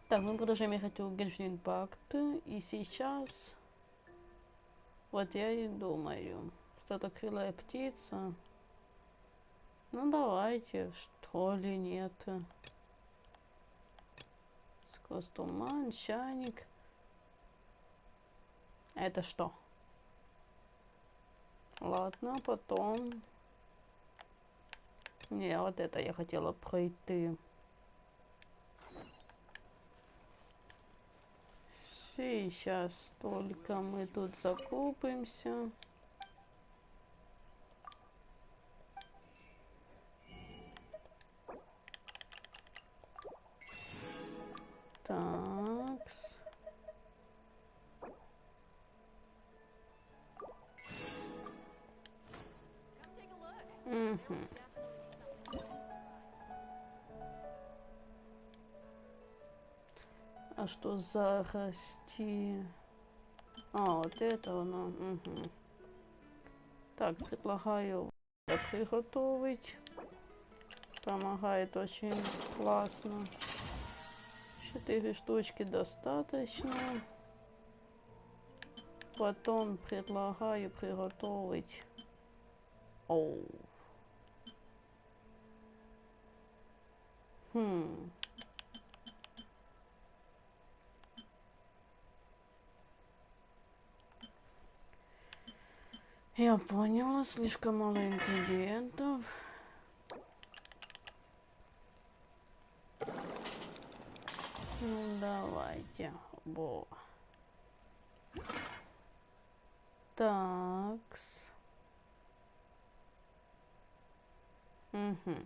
Так, мы продолжаем играть в Genshin Impact. И сейчас... Вот я и думаю. Что-то крылая птица. Ну давайте, что ли, нет. Сквозь туман, чайник. Это что? Ладно, потом... Не, вот это я хотела пройти. Сейчас только мы тут закупимся. Такс. Угу. А что за расти? А, вот это оно. Угу. Так, предлагаю приготовить. Помогает очень классно. 4 штучки достаточно. Потом предлагаю приготовить. Оу. Я поняла, слишком мало ингредиентов. Ну давайте. Бо. Такс. Угу.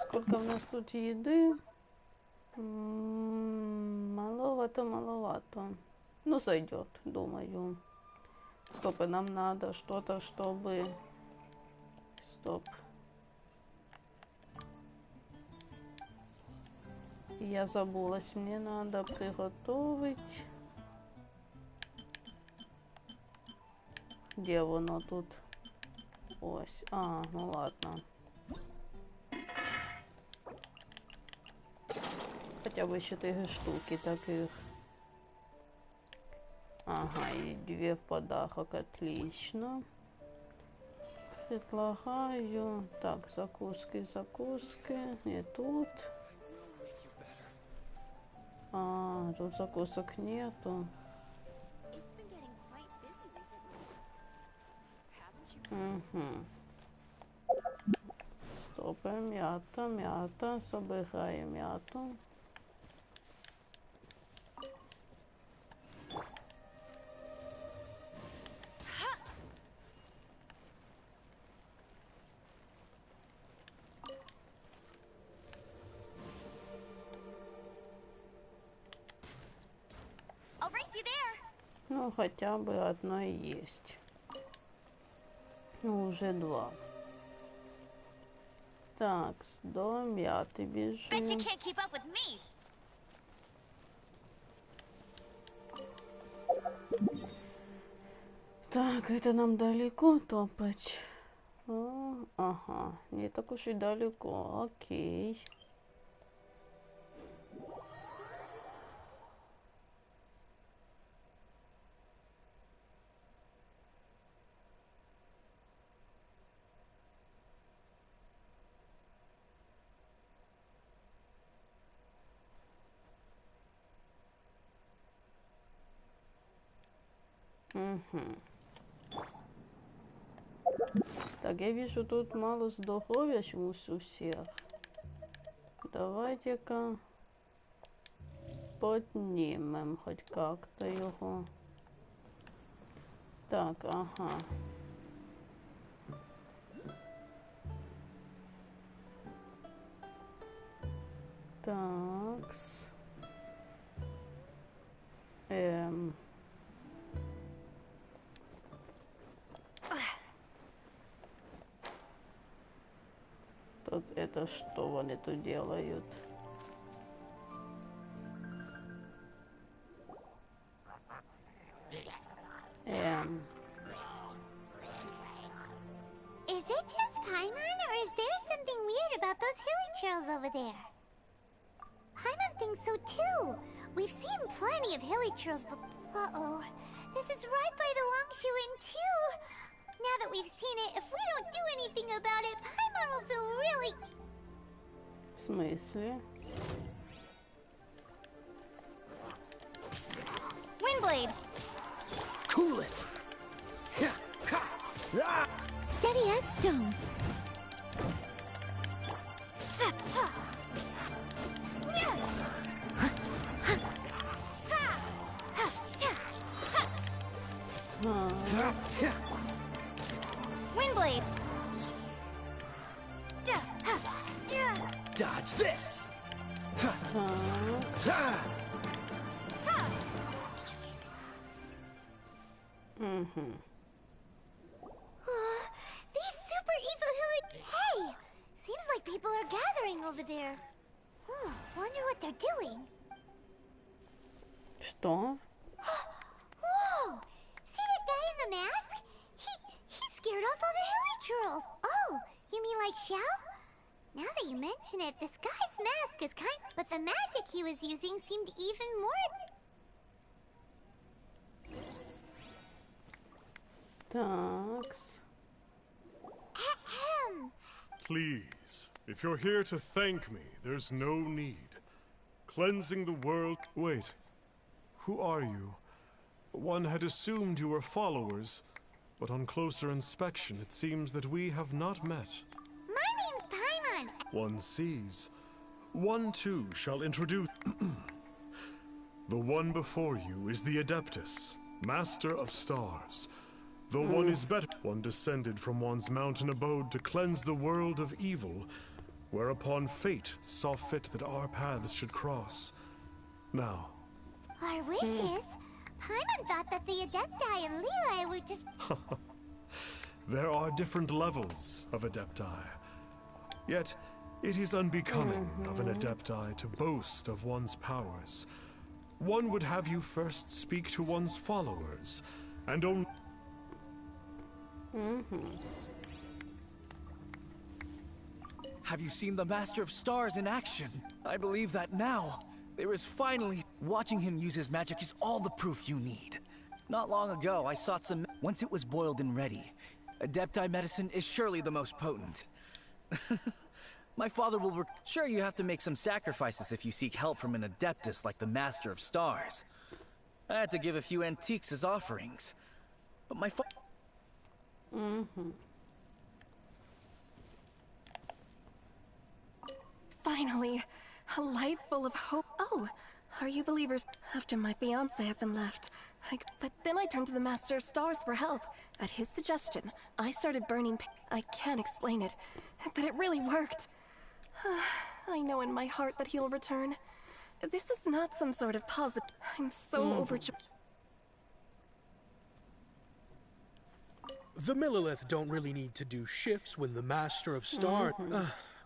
Сколько у нас тут еды? Маловато, маловато. Ну, сойдет, думаю. Стоп, и нам надо что-то, чтобы... Стоп. Я забылась. Мне надо приготовить... Где оно тут? Ось. А, ну ладно. Хотя бы 4 штуки таких. Ага, и 2 в подарок. Отлично. Предлагаю... Так, закуски, закуски. И тут... А, тут закусок нету. Угу. Стоп, мята, мята. Собираем мяту. Ну, хотя бы одно есть. Ну, уже 2. Так, до мяты бежим. Так, это нам далеко топать? О, ага, не так уж и далеко. Окей. Угу. Так, я вижу, тут мало здоровья у всех. Давайте-ка поднимем хоть как-то его. Так, ага. Такс. Тут это что они тут делают? Is it just Paimon, or is there something weird heard about those hilly trails over there. Paimon thinks so too. We've seen plenty of hilly trails, but uh-oh. This is right by the Wangshu Inn too. Now that we've seen it, if we don't do anything about it, Paimon will feel really... В смысле? Windblade! Cool it! Steady as stone. Windblade! Dodge this! These super evil hilly... Hey! Seems like people are gathering over there. Wonder what they're doing. Что? Whoa! See that guy in the mask? He scared off all the hilly trolls. Oh, you mean like Xiao? Now that you mention it, this guy's mask is but the magic he was using seemed even more... Такс. Ahem. Please, if you're here to thank me, there's no need. Cleansing the world... Wait. Who are you? One had assumed you were followers, but on closer inspection it seems that we have not met. My name's Paimon. One sees. One too shall introduce... The one before you is the Adeptus, Master of Stars. The one is better. One descended from one's mountain abode to cleanse the world of evil, whereupon fate saw fit that our paths should cross. Now... Our wishes? Paimon thought that the Adepti and Leela were just... There are different levels of Adepti. Yet, it is unbecoming of an Adepti to boast of one's powers. One would have you first speak to one's followers, and only... Have you seen the Master of Stars in action? I believe that now. There is finally... Watching him use his magic is all the proof you need. Not long ago, I sought some... Once it was boiled and ready, Adepti medicine is surely the most potent. My father will... Sure, you have to make some sacrifices if you seek help from an Adeptus like the Master of Stars. I had to give a few antiques as offerings. But my Finally, a life full of hope. Oh, are you believers? After my fiance had been left. But then I turned to the Master of Stars for help. At his suggestion, I started burning. I can't explain it, but it really worked. I know in my heart that he'll return. This is not some sort of positive. I'm so overjoyed. The Millilith don't really need to do shifts when the Master of Stars...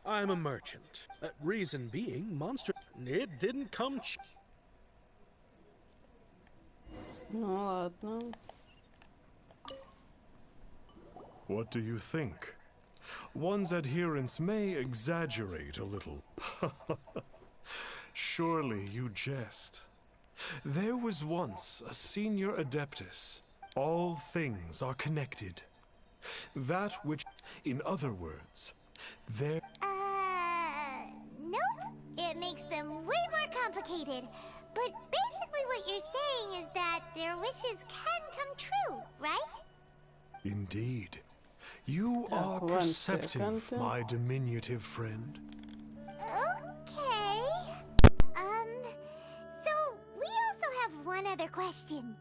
I'm a merchant. Reason being, monster... It didn't come Ну ладно. What do you think? One's adherents may exaggerate a little. Surely you jest. There was once a senior Adeptus. All things are connected. That which, in other words, there... Nope. It makes them way more complicated. But basically what you're saying is that their wishes can come true, right? Indeed. You are one perceptive, second. my diminutive friend. Okay. So we also have one other question.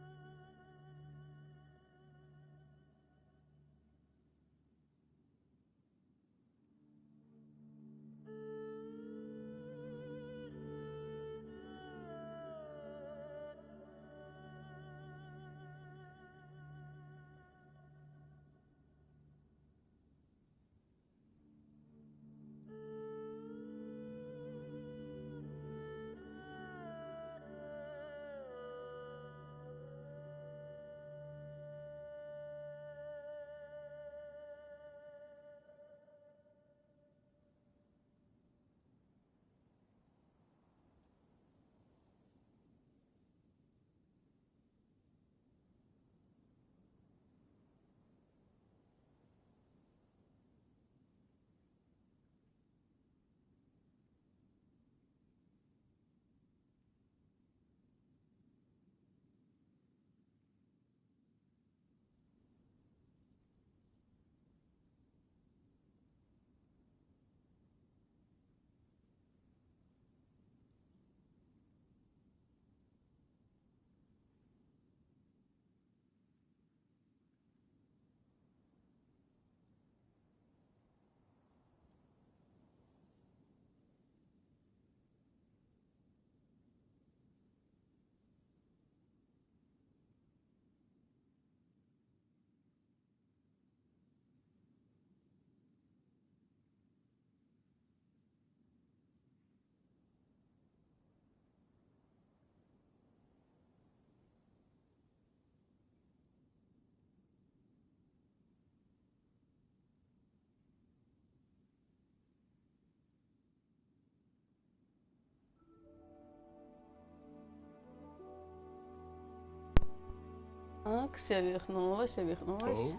Так, я вернулась, я вернулась. Oh?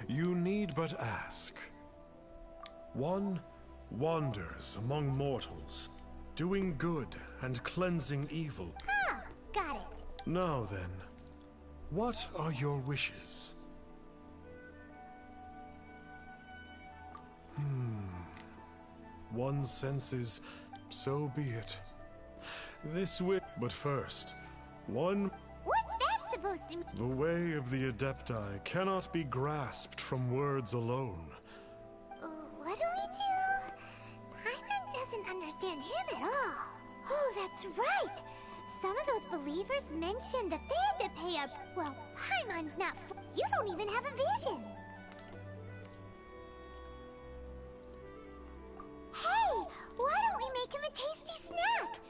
You need but ask. One wanders among mortals, doing good and cleansing evil. Ah, got it. Now then, what are your wishes? One senses, so be it. But first, What's that supposed to mean? the way of the Adepti cannot be grasped from words alone. What do we do? Paimon doesn't understand him at all. Oh, that's right. Some of those believers mentioned that they had to pay up. Well, Paimon's not. You don't even have a vision. Hey, why don't we make him a tasty snack?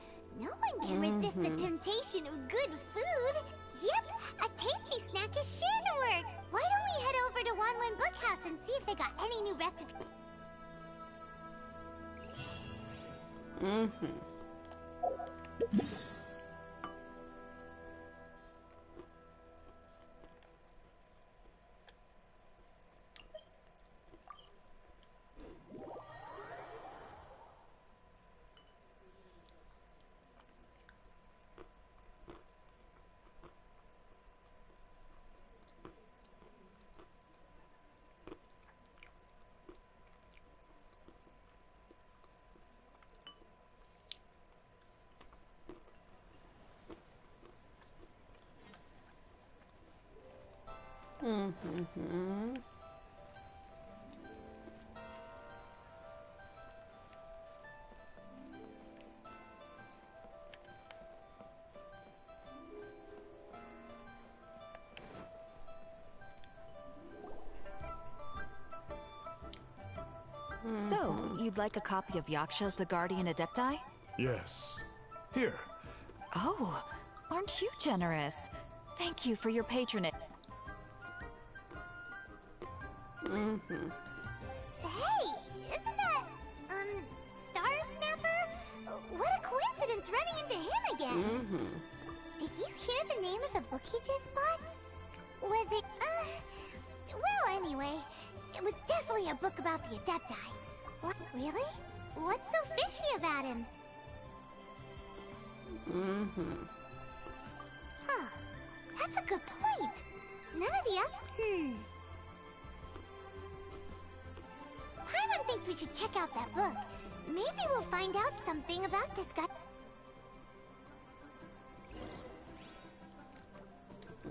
No one can resist the temptation of good food. Yep, a tasty snack is sure to work. Why don't we head over to Wanwen Bookhouse and see if they got any new recipes? So, you'd like a copy of Yaksha's The Guardian Adepti? Yes. Here. Oh, aren't you generous? Thank you for your patronage. Hey, isn't that, Star Snapper? What a coincidence running into him again. Did you hear the name of the book he just bought? Was it, well, anyway, it was definitely a book about the Adepti. What, really? What's so fishy about him? Huh, that's a good point. None of the other, Paimon thinks we should check out that book. Maybe we'll find out something about this guy.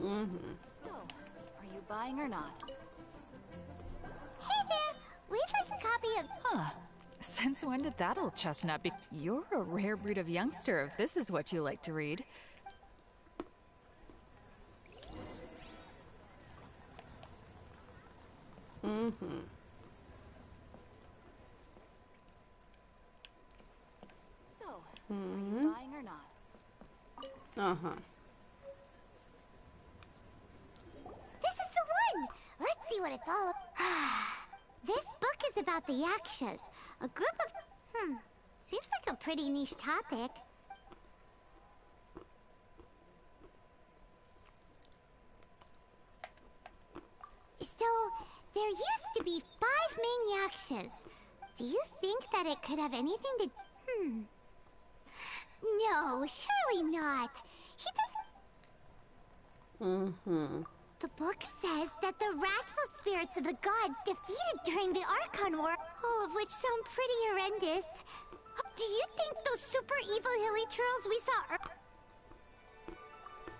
So, are you buying or not? Hey there! We'd like a copy of... Huh. Since when did that old chestnut be? You're a rare breed of youngster if this is what you like to read. So, are you buying or not? This is the one! Let's see what it's all about. This book is about the Yakshas, a group of... seems like a pretty niche topic. So, there used to be 5 main Yakshas. Do you think that it could have anything to... No, surely not. He doesn't... The book says that the wrathful spirits of the gods defeated during the Archon War, all of which sound pretty horrendous. Do you think those super evil hilly churls we saw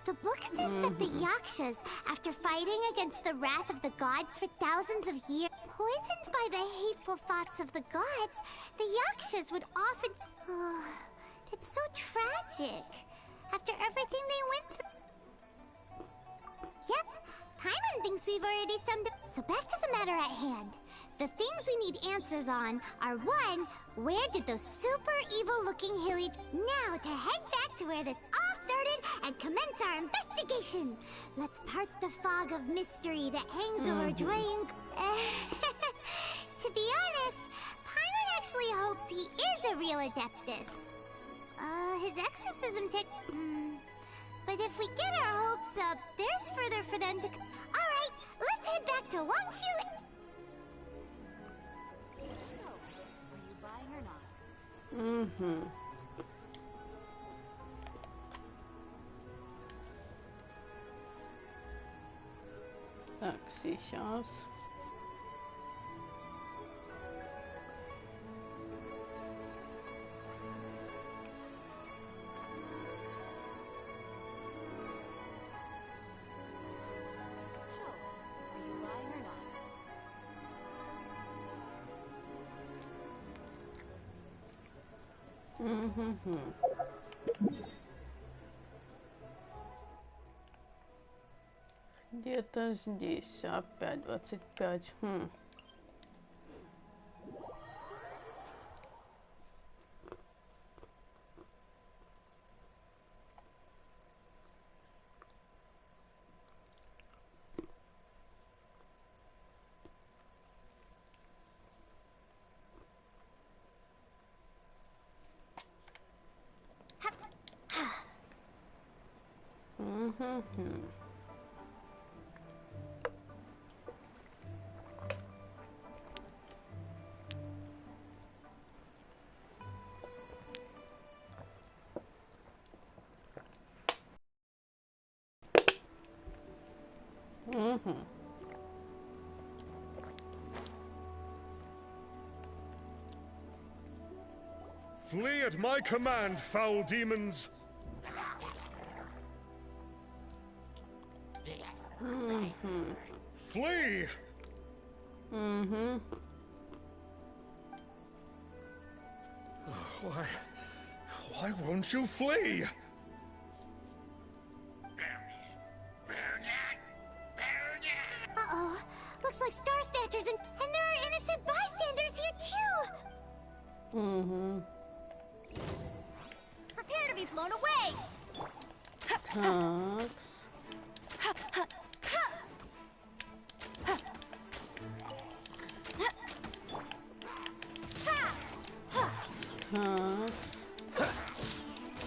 The book says that the Yakshas, after fighting against the wrath of the gods for thousands of years, poisoned by the hateful thoughts of the gods, the Yakshas would often... it's so tragic. After everything they went through... Yep, Paimon thinks we've already summed up. So back to the matter at hand. The things we need answers on are 1, where did those super evil-looking hilly... Now to head back to where this all started and commence our investigation. Let's part the fog of mystery that hangs over Dwayne... To be honest, Paimon actually hopes he is a real Adeptus. His exorcism But if we get our hopes up, there's further for them to... Alright, let's head back to Wangshu. So, are you buying or not? Mhm. Так, сейчас. So, are you buying or not? Мгм. Где-то здесь опять 25. Мгм. Мгм. Flee at my command, foul demons! Flee! Мгм. Why won't you flee? Uh-oh. Looks like Star Snatchers and there are innocent bystanders here too! Мгм. Prepare to be blown away! Так.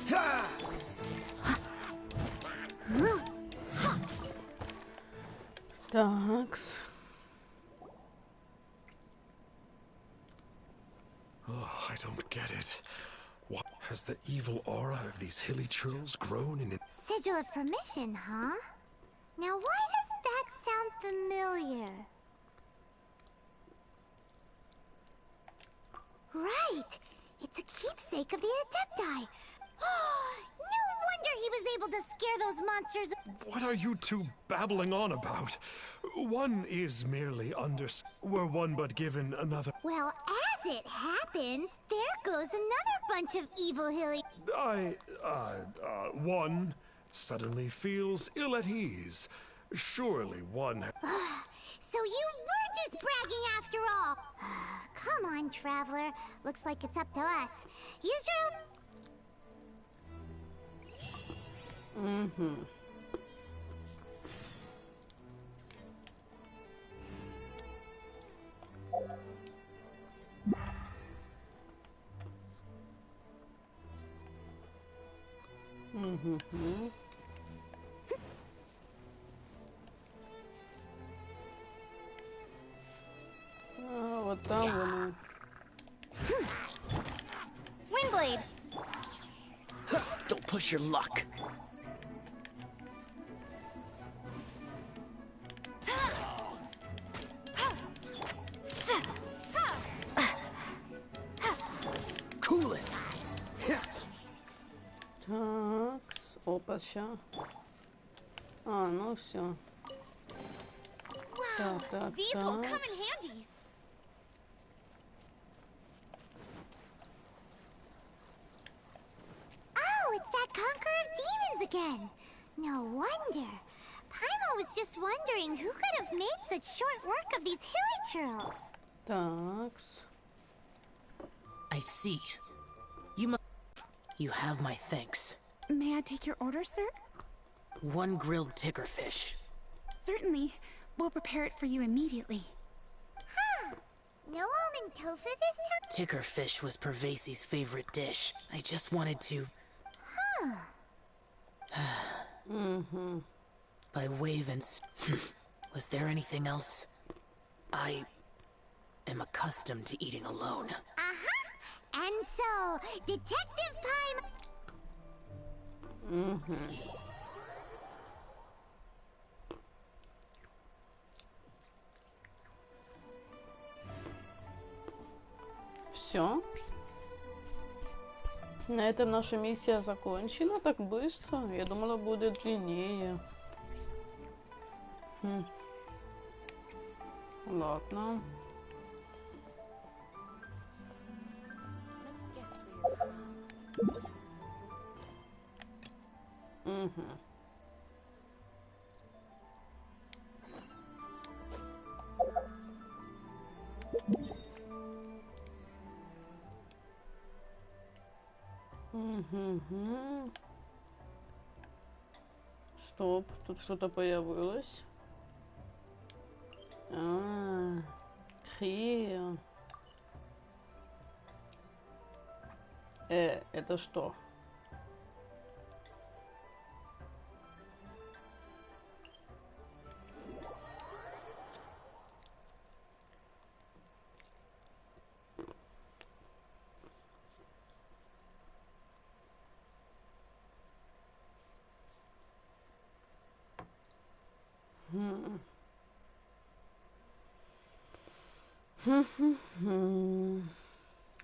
Так. Такс. Oh, I don't get it. What has the evil aura of these hilly churls grown in it? Sigil of permission, huh? Now why does that sound familiar? Right! It's a keepsake of the Adepti! No wonder he was able to scare those monsters! What are you two babbling on about? One is merely were one but given another. Well, as it happens, there goes another bunch of evil hilly... One suddenly feels ill at ease. Surely one... So you were just bragging after all! Come on, Traveler. Looks like it's up to us. Use your... Мгм. Мгм. А, вот там вон. Windblade! Don't push your luck. Cool it. Такс. Опа, ща. А, ну все. Wow, так, these will так. come in handy. Oh, it's that Conqueror of Demons again. No wonder. Paimon was just wondering who could have made such short work of these hilly churls. Такс. I see. You have my thanks. May I take your order, sir? One grilled ticker fish. Certainly. We'll prepare it for you immediately. Huh. No almond tofu this time? Ticker fish was Pervasi's favorite dish. I just wanted to... Huh. By wave and was there anything else? I am accustomed to eating alone. And so, Detective Pime. Все. На этом наша миссия закончена так быстро. Я думала, будет длиннее. Ладно. Стоп, тут что-то появилось. Хрен. Это что?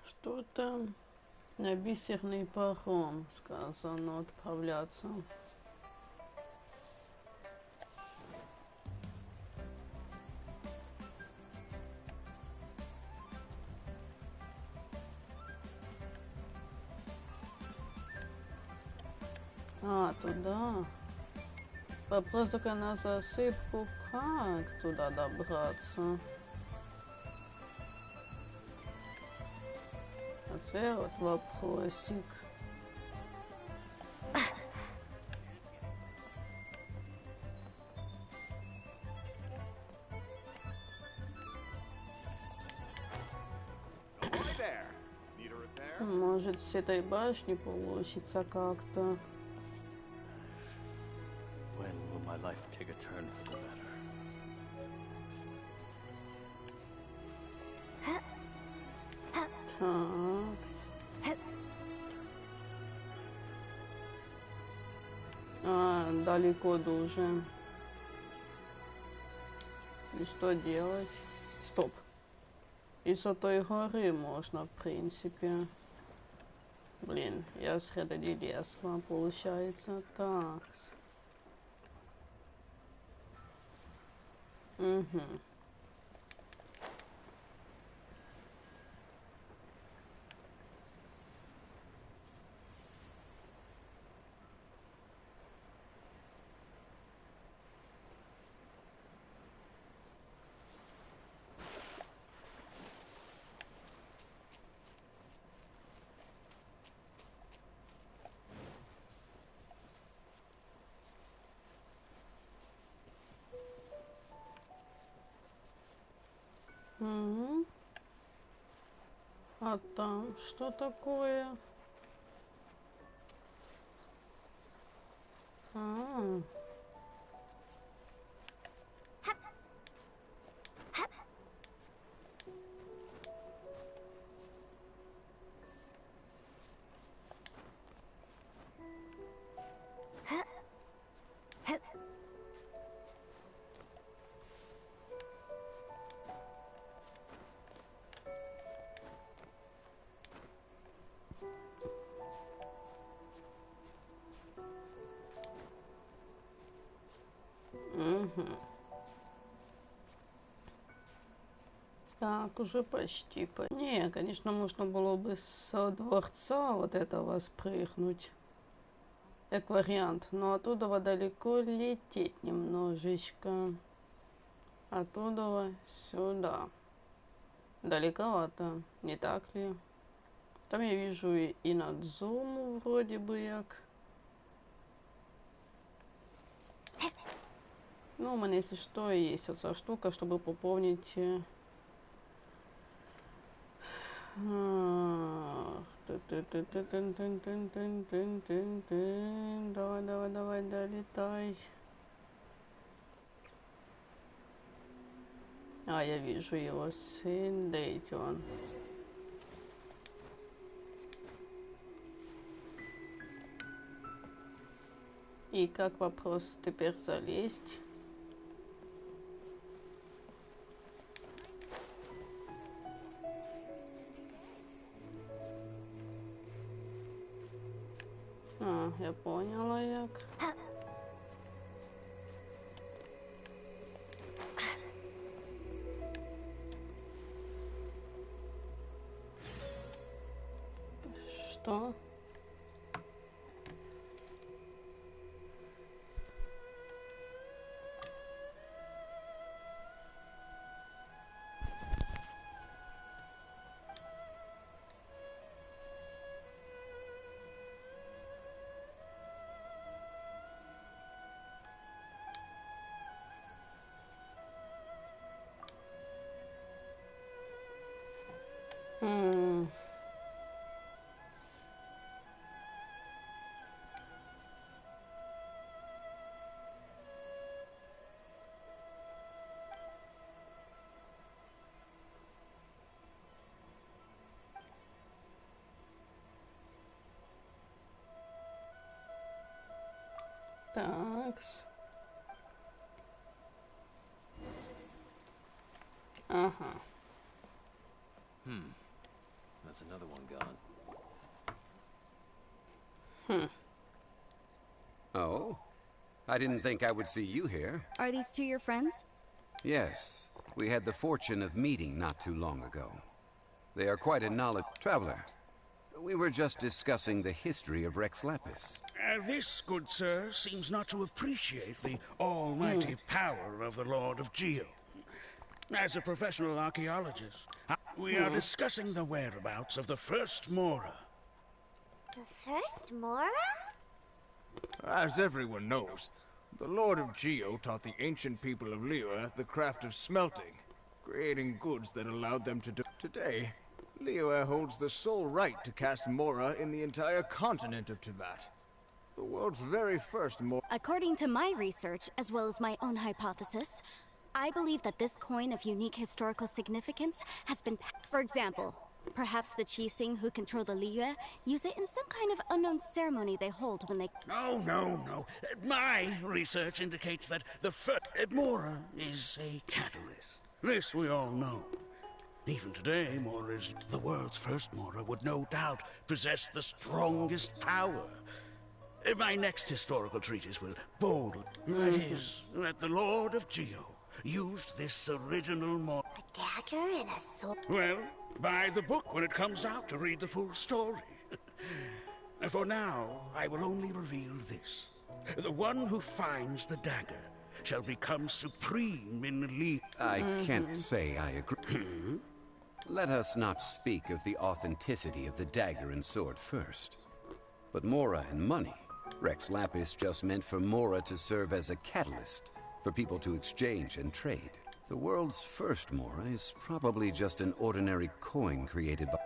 Что-то на бисерный паром сказано отправляться. Туда. Вопрос только на засыпку, как туда добраться? Оце вот вопросик. Может, с этой башни получится как-то. When will my life take a turn for the better? Так. Далеко дуже. И что делать? Стоп. И с той горы можно, в принципе. Блин, я среди не лезла, получается. Так. А там что такое? Так, уже почти. Не, конечно, можно было бы с дворца вот этого спрыгнуть. Как вариант. Но оттуда далеко лететь немножечко. Оттуда сюда. Далековато, не так ли? Там я вижу и надзуму вроде бы як. Ну, у меня, если что, есть эта штука, чтобы пополнить... Давай, давай, давай, долетай. А, я вижу его сын, да идет он. И как вопрос теперь залезть? А, я поняла, як. Что? Такс. Ага. That's another one gone. Oh? I didn't think I would see you here. Are these two your friends? Yes. We had the fortune of meeting not too long ago. They are quite a knowledge... Traveler, we were just discussing the history of Rex Lapis. This, good sir, seems not to appreciate the almighty power of the Lord of Geo. As a professional archaeologist, we are discussing the whereabouts of the first Mora. The first Mora? As everyone knows, the Lord of Geo taught the ancient people of Liyue the craft of smelting, creating goods that allowed them to do. Today, Liyue holds the sole right to cast Mora in the entire continent of Teyvat. The world's very first Mora. According to my research, as well as my own hypothesis, I believe that this coin of unique historical significance has been... For example, perhaps the Qixing who control the Liyue use it in some kind of unknown ceremony they hold when they... No. My research indicates that the first Mora is a catalyst. This we all know. Even today, Mora's the world's first Mora would no doubt possess the strongest power. My next historical treatise will boldly... That is, that the Lord of Geo used this original Mora... A dagger and a sword? Well, buy the book when it comes out to read the full story. For now, I will only reveal this. The one who finds the dagger shall become supreme in the League. I can't say I agree. Let us not speak of the authenticity of the dagger and sword first. But Mora and money. Rex Lapis just meant for Mora to serve as a catalyst for people to exchange and trade. The world's first Mora is probably just an ordinary coin created by...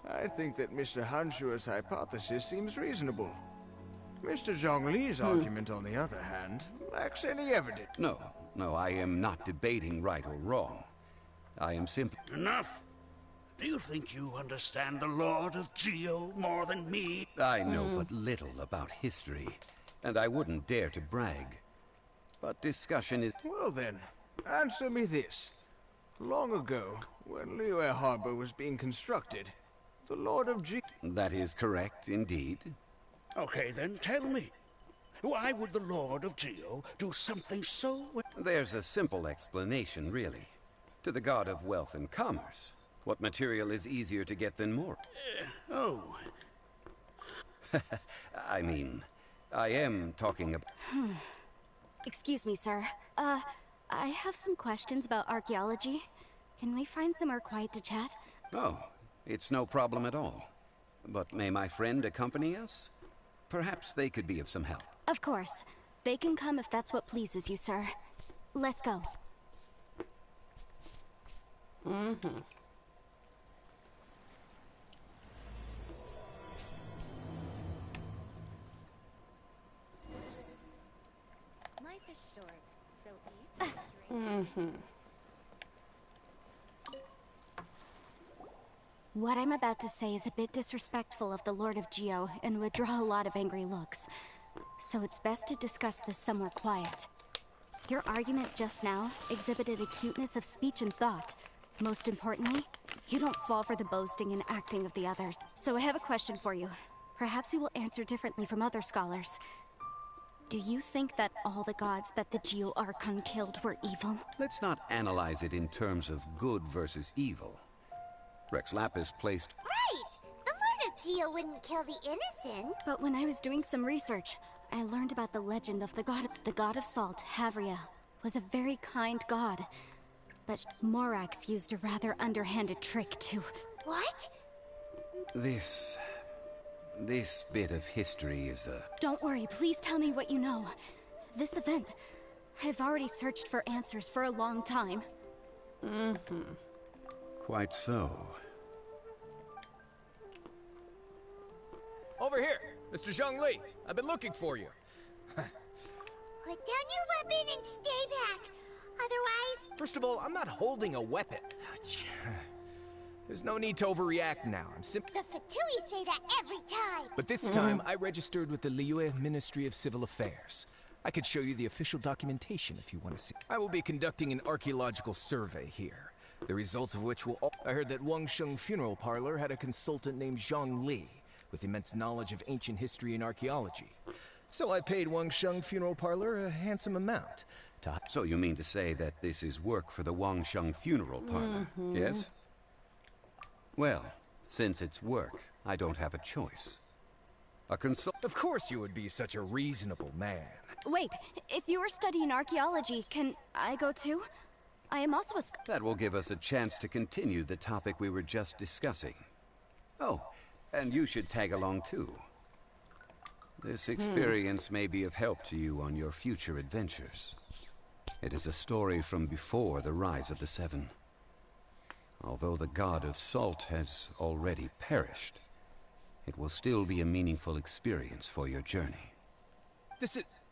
I think that Mr. Hanshua's hypothesis seems reasonable. Mr. Zhongli's argument, on the other hand, lacks any evidence. No, I am not debating right or wrong. I am simply... Enough! Do you think you understand the Lord of Geo more than me? I know but little about history, and I wouldn't dare to brag. But discussion is... Well then, answer me this. Long ago, when Liyue Harbor was being constructed, the Lord of Geo... That is correct, indeed. Okay, then tell me. Why would the Lord of Geo do something so... There's a simple explanation, really. To the god of wealth and commerce, what material is easier to get than more? I mean, I am talking about... Excuse me, sir. I have some questions about archaeology. Can we find somewhere quiet to chat? Oh, it's no problem at all. But may my friend accompany us? Perhaps they could be of some help. Of course. They can come if that's what pleases you, sir. Let's go. What I'm about to say is a bit disrespectful of the Lord of Geo and would draw a lot of angry looks. So it's best to discuss this somewhere quiet. Your argument just now exhibited acuteness of speech and thought. Most importantly, you don't fall for the boasting and acting of the others. So I have a question for you. Perhaps you will answer differently from other scholars. Do you think that all the gods that the Geo Archon killed were evil? Let's not analyze it in terms of good versus evil. Rex Lapis placed... Right! The Lord of Geo wouldn't kill the innocent. But when I was doing some research, I learned about the legend of the god of salt, Havria, was a very kind god. But Morax used a rather underhanded trick to... What? This bit of history is a... Don't worry, please tell me what you know. This event, I've already searched for answers for a long time. Quite so. Over here, Mr. Zhongli. I've been looking for you. Put down your weapon and stay back. Otherwise... First of all, I'm not holding a weapon. There's no need to overreact now. I'm simply... The Fatui say that every time. But this time, I registered with the Liyue Ministry of Civil Affairs. I could show you the official documentation if you want to see. I will be conducting an archaeological survey here. The results of which will... I heard that Wangsheng Funeral Parlor had a consultant named Zhang Li, with immense knowledge of ancient history and archaeology. So I paid Wangsheng Funeral Parlor a handsome amount to... So you mean to say that this is work for the Wangsheng Funeral Parlor, yes? Well, since it's work, I don't have a choice. Of course you would be such a reasonable man. Wait, if you were studying archaeology, can I go too? I am also a... That will give us a chance to continue the topic we were just discussing. Oh, and you should tag along too. This experience may be of help to you on your future adventures. It is a story from before the rise of the Seven. Although the god of salt has already perished, it will still be a meaningful experience for your journey.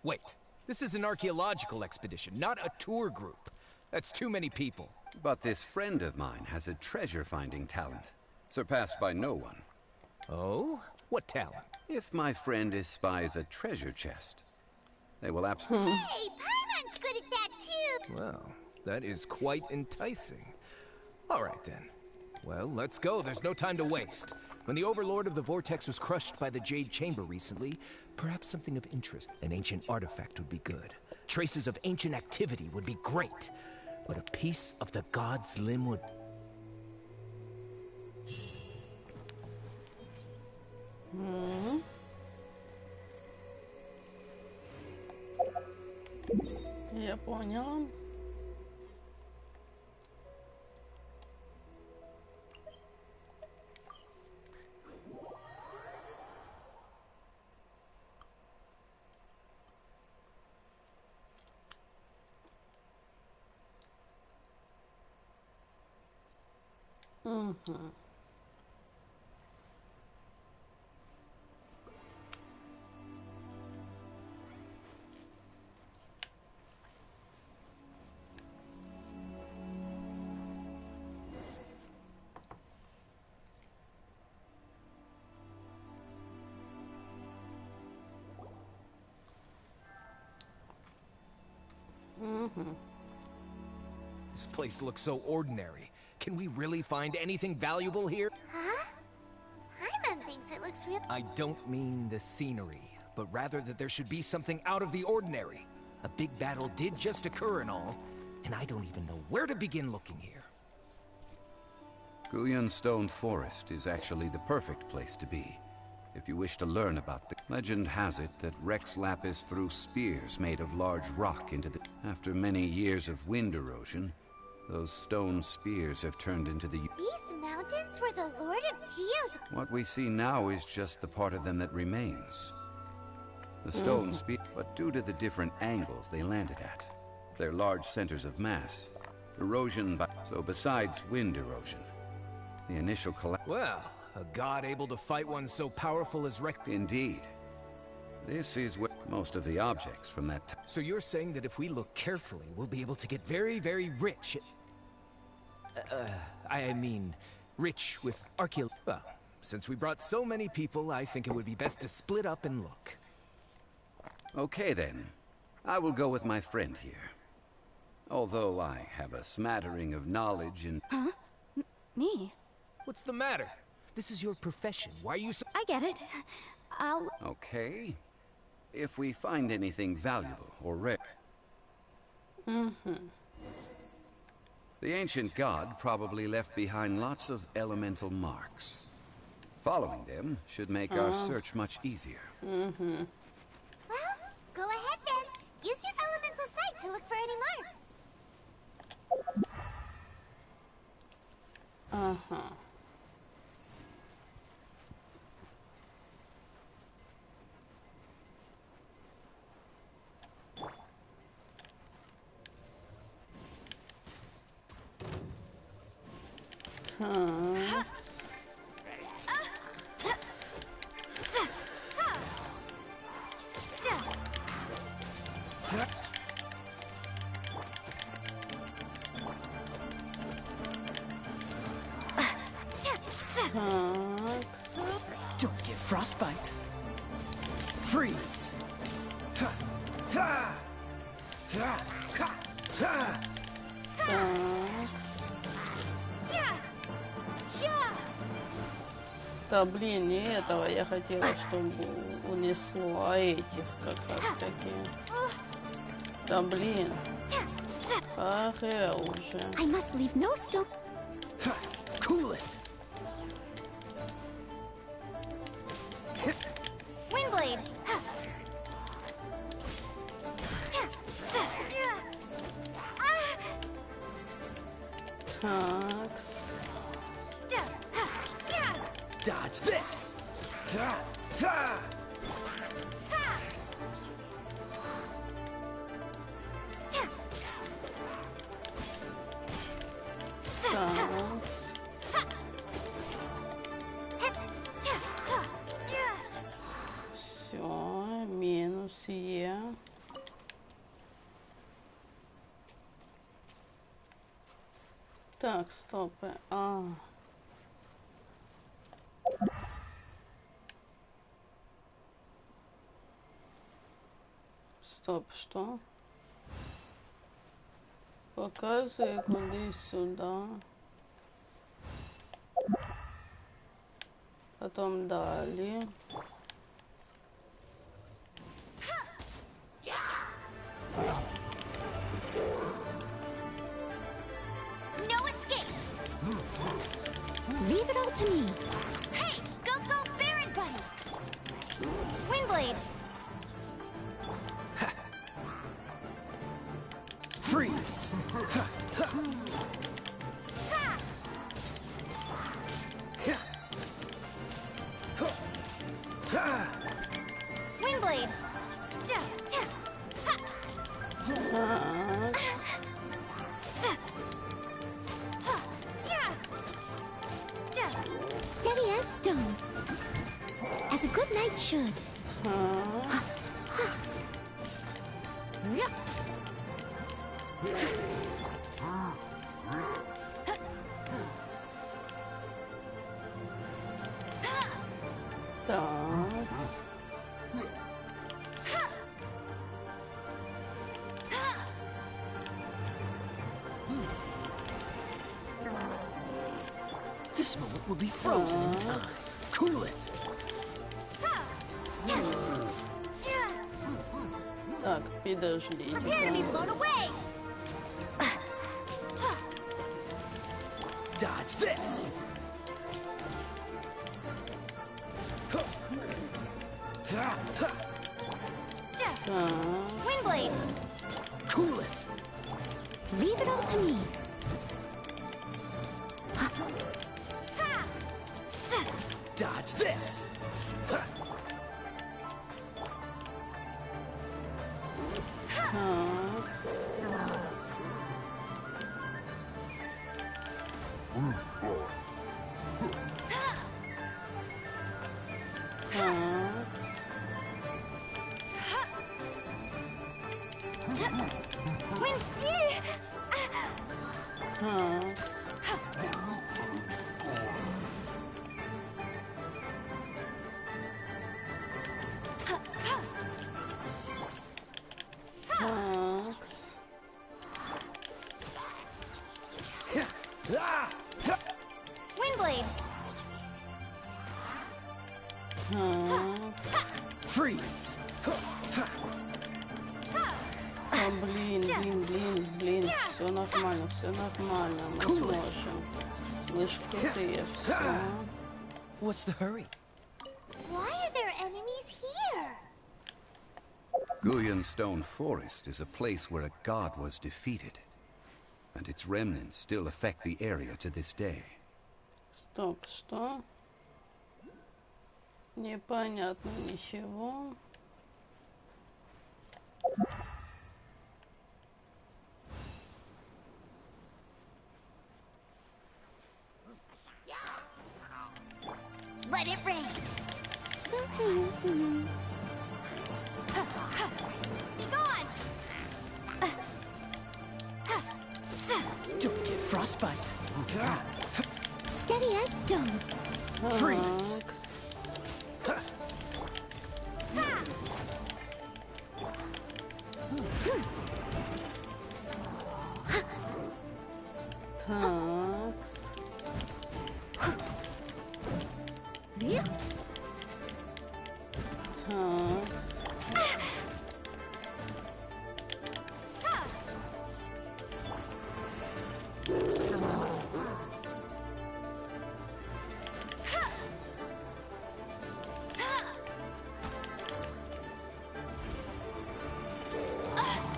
Wait. This is an archaeological expedition, not a tour group. That's too many people. But this friend of mine has a treasure-finding talent, surpassed by no one. Oh? What talent? If my friend espies a treasure chest, they will absolutely... Hey, Paimon's good at that too! Well, that is quite enticing. All right then. Well, let's go. There's no time to waste. When the Overlord of the Vortex was crushed by the Jade Chamber recently, perhaps something of interest, an ancient artifact would be good. Traces of ancient activity would be great. But a piece of the god's limb would... Я понял. This place looks so ordinary. Can we really find anything valuable here? Huh? Paimon thinks it looks real. I don't mean the scenery, but rather that there should be something out of the ordinary. A big battle did just occur and all, and I don't even know where to begin looking here. Guyan Stone Forest is actually the perfect place to be, if you wish to learn about the... Legend has it that Rex Lapis threw spears made of large rock into the... After many years of wind erosion, those stone spears have turned into the... These mountains were the Lord of Geo's... What we see now is just the part of them that remains. The stone spear... But due to the different angles they landed at, they're large centers of mass. Erosion by... So besides wind erosion, the initial collapse... Well, a god able to fight one so powerful as Rex... Indeed. This is where most of the objects from that time. So you're saying that if we look carefully, we'll be able to get very, very rich. I mean, rich with archaeology. Well, since we brought so many people, I think it would be best to split up and look. Okay then. I will go with my friend here. Although I have a smattering of knowledge in... Huh? Me? What's the matter? This is your profession. Why are you so... I get it. I'll... Okay. If we find anything valuable or rare... The ancient god probably left behind lots of elemental marks. Following them should make our search much easier. Well, go ahead then. Use your elemental sight to look for any marks. Don't get frostbite. Freeze. Да блин, не этого я хотела, чтобы унесло, а этих как раз таки. Да блин. Ага, уже. I must leave no stone. Cool it. Windblade. Такс. Dodge this. Все, минус Е. Так, стоп. Стоп, что? Показывай куда сюда. Потом далее. No escape. Leave it all to me. Hey, go, Baron Buddy. Windblade. Freeze. Windblade. Steady as stone. As a good knight should. This moment will be frozen in time. Cool it. Так, подождите. Prepare to be blown away. Dodge this. Windblade. Cool it. Leave it all to me. Dodge this. Freeze! О, блин. Все нормально. Мы сможем. Мы ж крутые. Все. What's the hurry? Why are there enemies here? Guyan Stone Forest is a place where a god was defeated, and its remnants still affect the area to this day. Стоп, что? Непонятно ничего. Let it rain. Be gone. Don't get frostbite. Steady as stone. Freeze!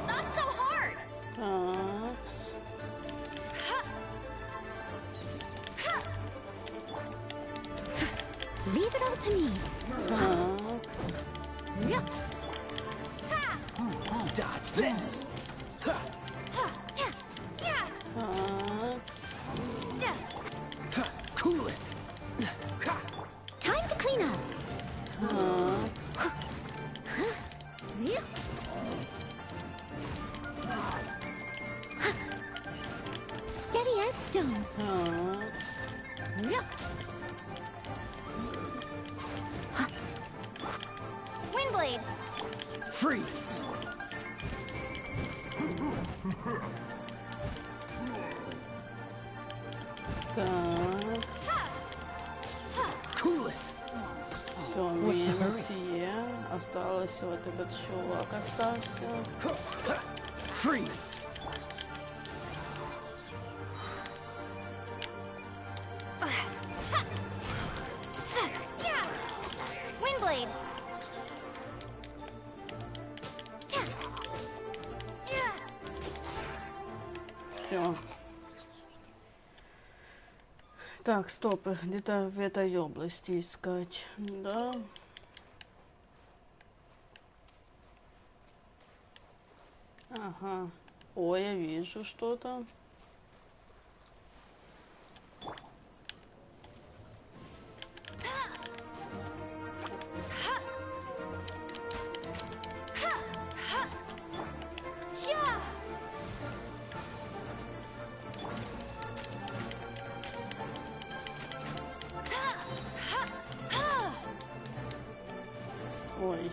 Not so hard. Leave it all to me. Dodge this! Cool it! Time to clean up. Steady as stone. Windblade. Freeze! Cool it! Все, минус Е. Осталось вот этот чувак остался. Freeze! Windblade. Все. Так, стоп, где-то в этой области искать, да? Ага. О, я вижу что-то. Ой.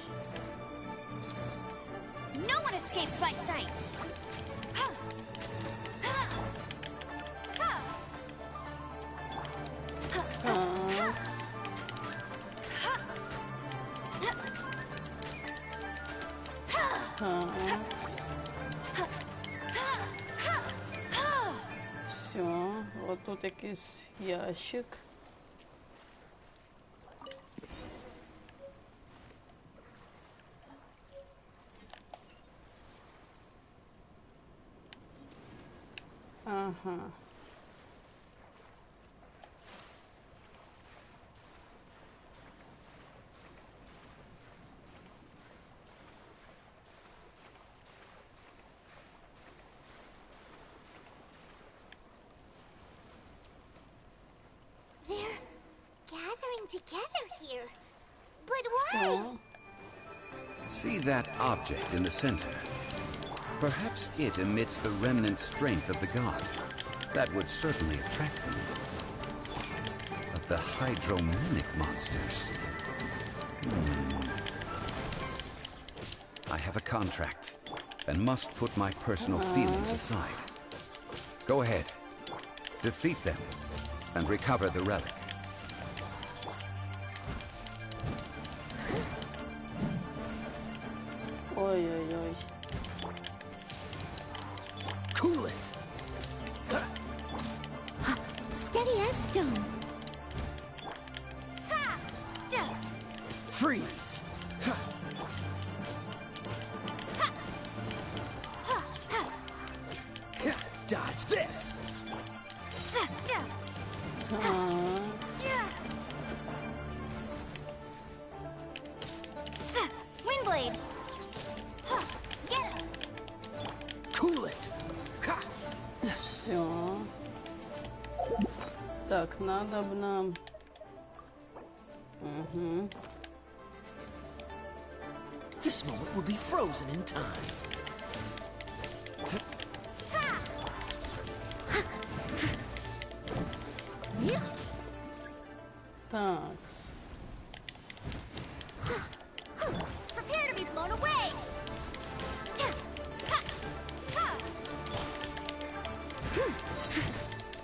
No one escapes my sights. Все, вот тут якийсь ящик. Ага. They're gathering together here. But why? See that object in the center? Perhaps it emits the remnant strength of the god. That would certainly attract them. But the hydromimic monsters... I have a contract, and must put my personal feelings aside. Go ahead. Defeat them, and recover the relic. Ой-ой-ой. Cool it. Steady as stone. Freeze. Dodge this. Windblade. Get it. Cool it. Все. Так, надо бы нам... Угу. This moment will be frozen in time. Такс. Prepare to be blown away.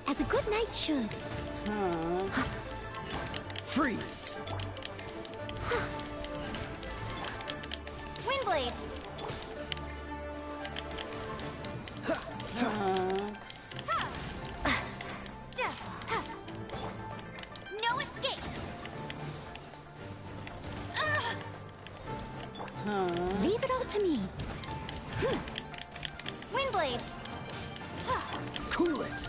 As a good knight should. Так. Freeze. Windblade. No escape. Leave it all to me. Windblade. Cool it.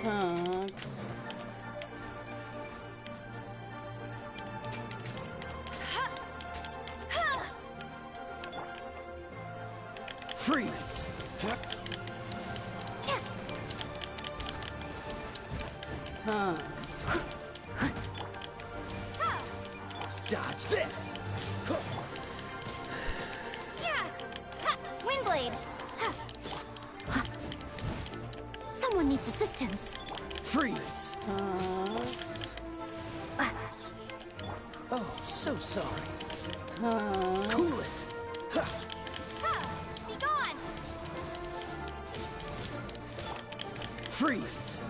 Такс. Freeze. Такс. Dodge this. Windblade. Someone needs assistance. Freeze. Oh, so sorry. Cool it. Be gone. Freeze.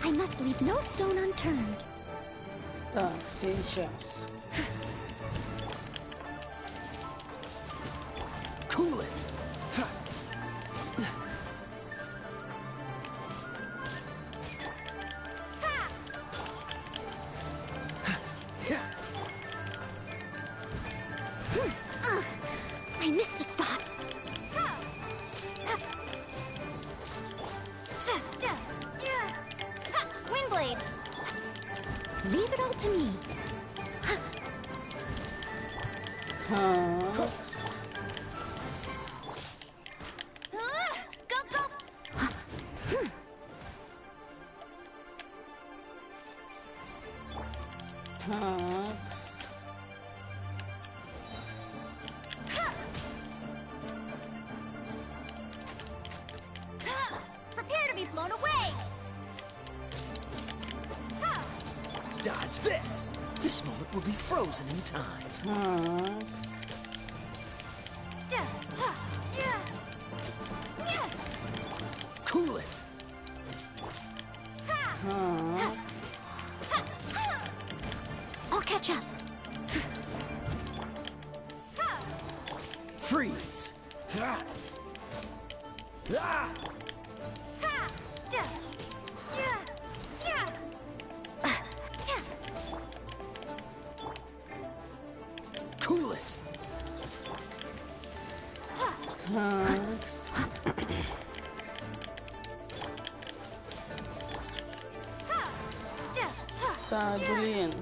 I must leave no stone unturned. Так, сейчас. Cool it. I missed a spot. Windblade. Leave it all to me. Такс. Go, go. Такс. Prepare to be blown away. Dodge this. This moment will be frozen in time. Cool it. I'll catch up. Freeze. Cool it. Такс. Так, блин.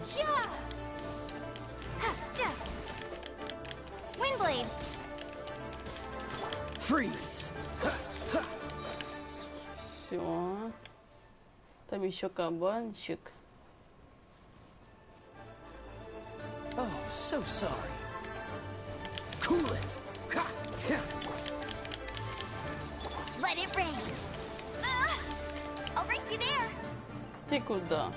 Windblade. Freeze. Все. Там еще кабанчик. Oh, so sorry. Cool it. Let it rain. I'll race you there. Ты куда?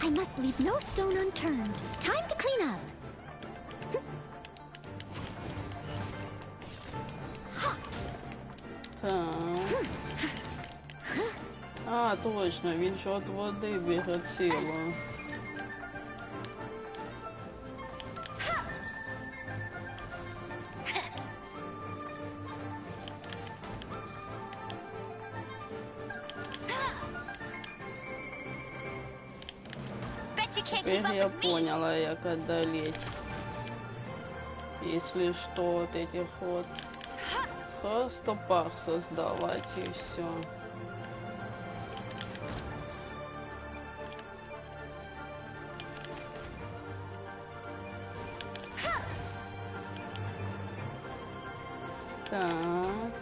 I must leave no stone unturned. Time to clean up. Так. А, точно, він же от води бере силу. Теперь я поняла, как одолеть. Если что, вот этих вот просто пар создавать и все. Так.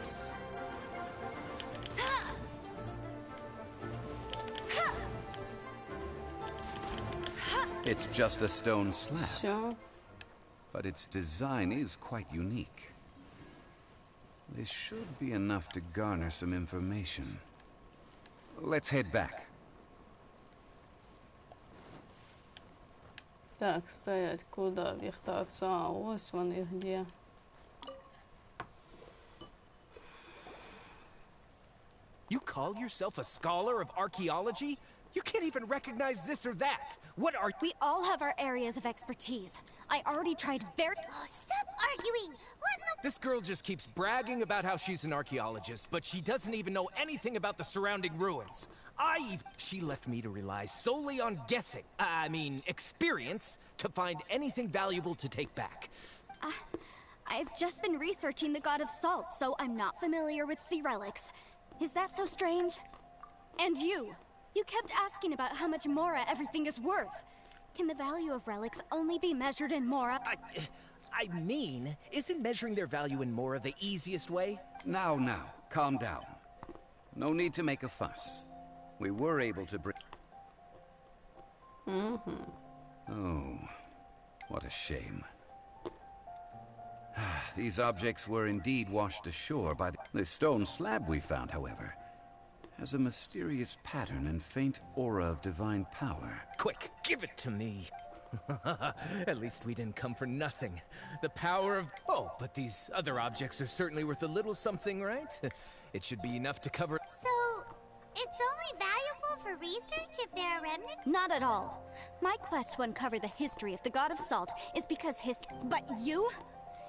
It's just a stone slab, Всё. but its design is quite unique. This should be enough to garner some information. Let's head back. Так, стоять, куда вертаться? А, ось вони где. You call yourself a scholar of archaeology? You can't even recognize this or that. What are— We all have our areas of expertise. I already tried very— Oh, stop arguing! What in the— This girl just keeps bragging about how she's an archaeologist, but she doesn't even know anything about the surrounding ruins. She left me to rely solely on guessing, I mean, experience, to find anything valuable to take back. I've just been researching the god of salt, so I'm not familiar with sea relics. Is that so strange? And you kept asking about how much Mora everything is worth. Can the value of relics only be measured in Mora? I mean, isn't measuring their value in Mora the easiest way? Now, calm down. No need to make a fuss. We were able to bring... Oh, what a shame. These objects were indeed washed ashore by the stone slab we found, however, has a mysterious pattern and faint aura of divine power. Quick, give it to me. At least we didn't come for nothing. The power of... Oh, but these other objects are certainly worth a little something, right? It should be enough to cover... So, it's only valuable for research if they're a remnant? Not at all. My quest to uncover the history of the god of salt is because But you?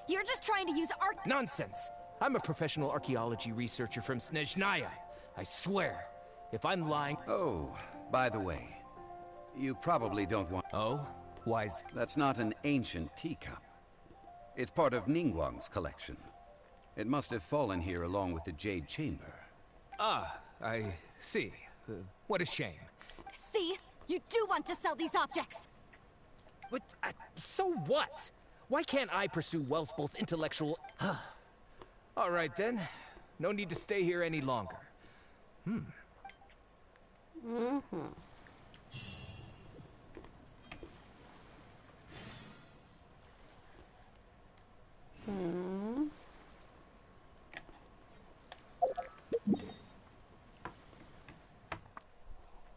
You're just trying to use art— Nonsense! I'm a professional archaeology researcher from Snezhnaya. I swear, if I'm lying... Oh, by the way, you probably don't want... Oh? Why's... That's not an ancient teacup. It's part of Ningguang's collection. It must have fallen here along with the Jade Chamber. Ah, I see. What a shame. See? You do want to sell these objects! But, so what? Why can't I pursue wealth both intellectual... All right, then. No need to stay here any longer.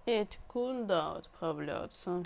Эти куда отправляться?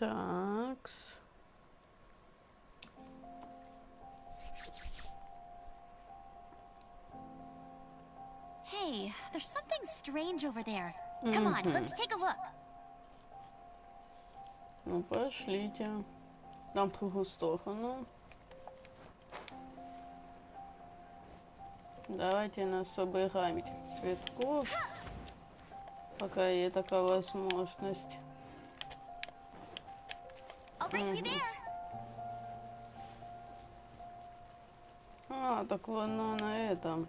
Такс. Hey, there's something strange over there. Come on, let's take a look. Ну, пошлите. Там в другую сторону. Давайте насобираем этих цветков, пока есть такая возможность. А, так оно на этом.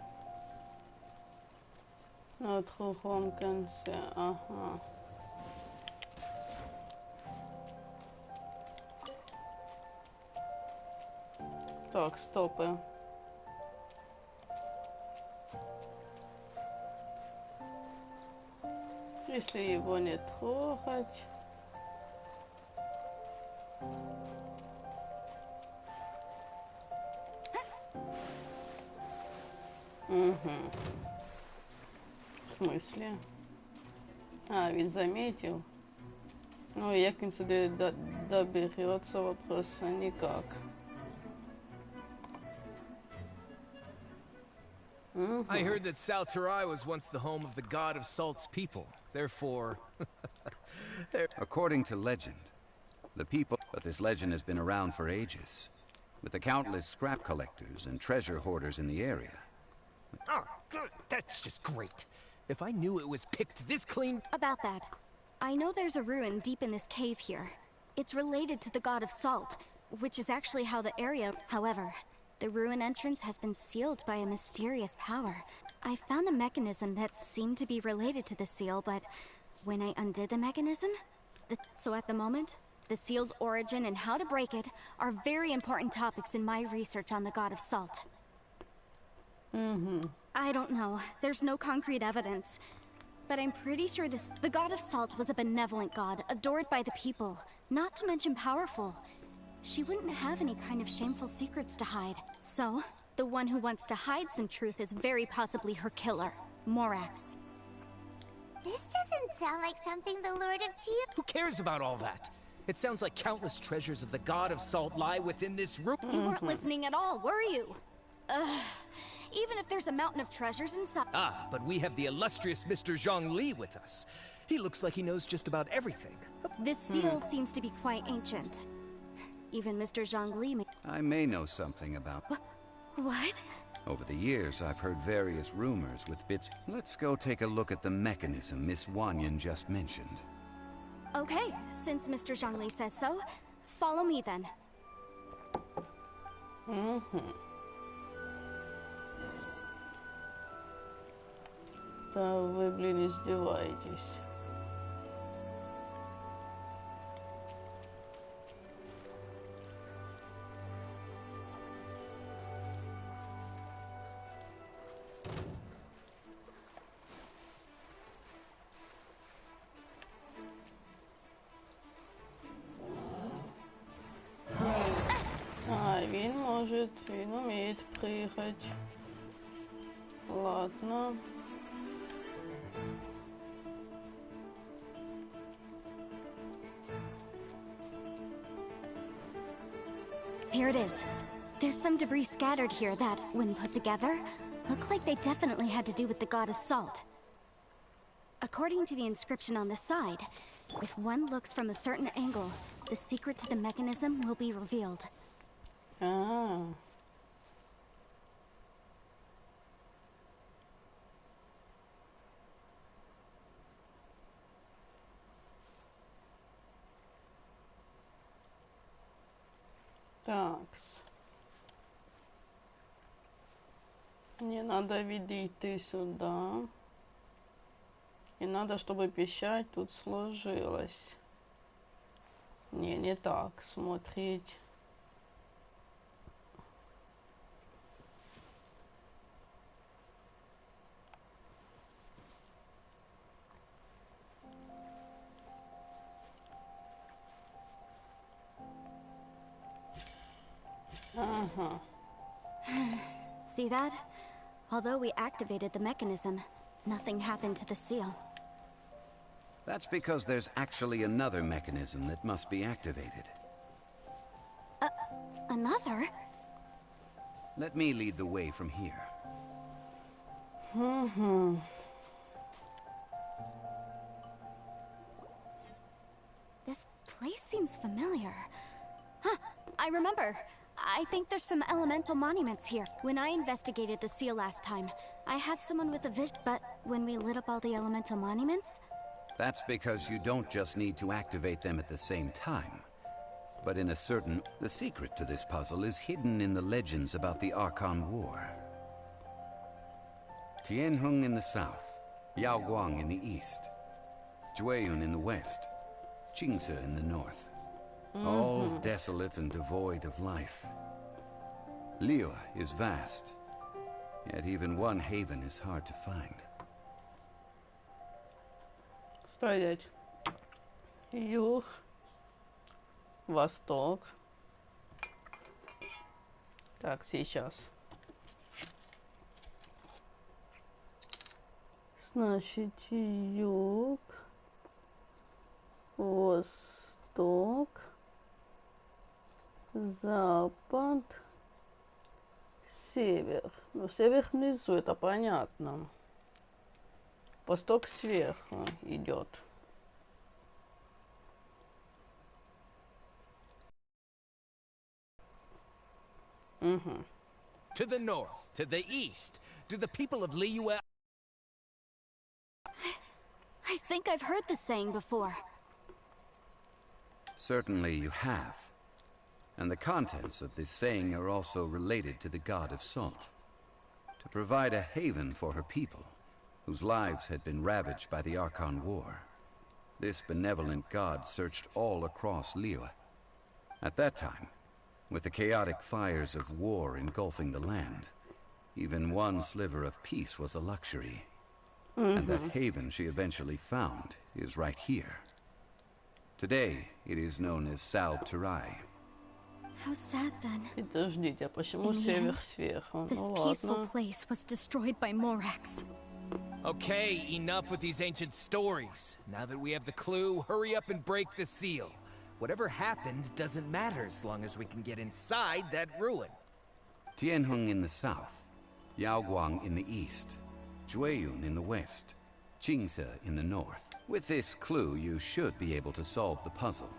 На другом конце, ага. Так, стопы. Если его не трогать. Угу. В смысле? А, ведь заметил. Ну, як він сюди доберется, вопроса никак. I heard that Salterai was once the home of the god of Salt's people. Therefore... According to legend, the people... But this legend has been around for ages, with the countless scrap collectors and treasure hoarders in the area. Oh, good. That's just great. If I knew it was picked this clean... About that, I know there's a ruin deep in this cave here. It's related to the god of Salt, which is actually how the area... However, the ruin entrance has been sealed by a mysterious power. I found a mechanism that seemed to be related to the seal, but when I undid the mechanism... So at the moment, the seal's origin and how to break it are very important topics in my research on the god of Salt. I don't know. There's no concrete evidence. But I'm pretty sure the god of Salt was a benevolent god, adored by the people, not to mention powerful. She wouldn't have any kind of shameful secrets to hide. So, the one who wants to hide some truth is very possibly her killer, Morax. This doesn't sound like something the Lord of Geo... Who cares about all that? It sounds like countless treasures of the god of Salt lie within this room. You weren't listening at all, were you? Even if there's a mountain of treasures inside... Ah, but we have the illustrious Mr. Zhongli with us. He looks like he knows just about everything. This seal seems to be quite ancient. Even Mr. Zhongli may... I may know something about... What? Over the years, I've heard various rumors with bits... Let's go take a look at the mechanism Miss Wanyan just mentioned. Okay, since Mr. Zhongli says so, follow me then. Да вы, блин, издеваетесь. А, він умеет прыгать. Ладно. Here it is. There's some debris scattered here that, when put together, look like they definitely had to do with the god of Salt. According to the inscription on the side, if one looks from a certain angle, the secret to the mechanism will be revealed. Ah. Такс. Мне надо идти сюда. И надо, чтобы печать тут сложилась. Не так смотреть. See that? Although we activated the mechanism, nothing happened to the seal. That's because there's actually another mechanism that must be activated. Another? Let me lead the way from here. This place seems familiar. Huh, I remember. I think there's some elemental monuments here. When I investigated the seal last time, I had someone with a vision, but when we lit up all the elemental monuments... That's because you don't just need to activate them at the same time, but in a certain... The secret to this puzzle is hidden in the legends about the Archon War. Tianheng in the south, Yaoguang in the east, Jueyun in the west, Qingce in the north. All desolate and devoid of life. Liyue is vast, yet even one haven is hard to find. Стоять. Юг. Восток. Так, сейчас. Значит, юг, восток, запад, север. Ну, север внизу, это понятно. Восток сверху идет. Угу. To the north, to the east, do the people of Liyue... I think I've heard this saying before. Certainly you have. And the contents of this saying are also related to the god of salt. To provide a haven for her people, whose lives had been ravaged by the Archon War. This benevolent god searched all across Liyue. At that time, with the chaotic fires of war engulfing the land, even one sliver of peace was a luxury. And that haven she eventually found is right here. Today, it is known as Sal Turai. How sad then. Подождите, а почему In the север end, сверху? This Ну peaceful ладно. place was destroyed by Morax. Okay, enough with these ancient stories. Now that we have the clue, hurry up and break the seal. Whatever happened doesn't matter as long as we can get inside that ruin. Tianheng in the south, Yaoguang in the east, Jueyun in the west, Qingce in the north. With this clue, you should be able to solve the puzzle.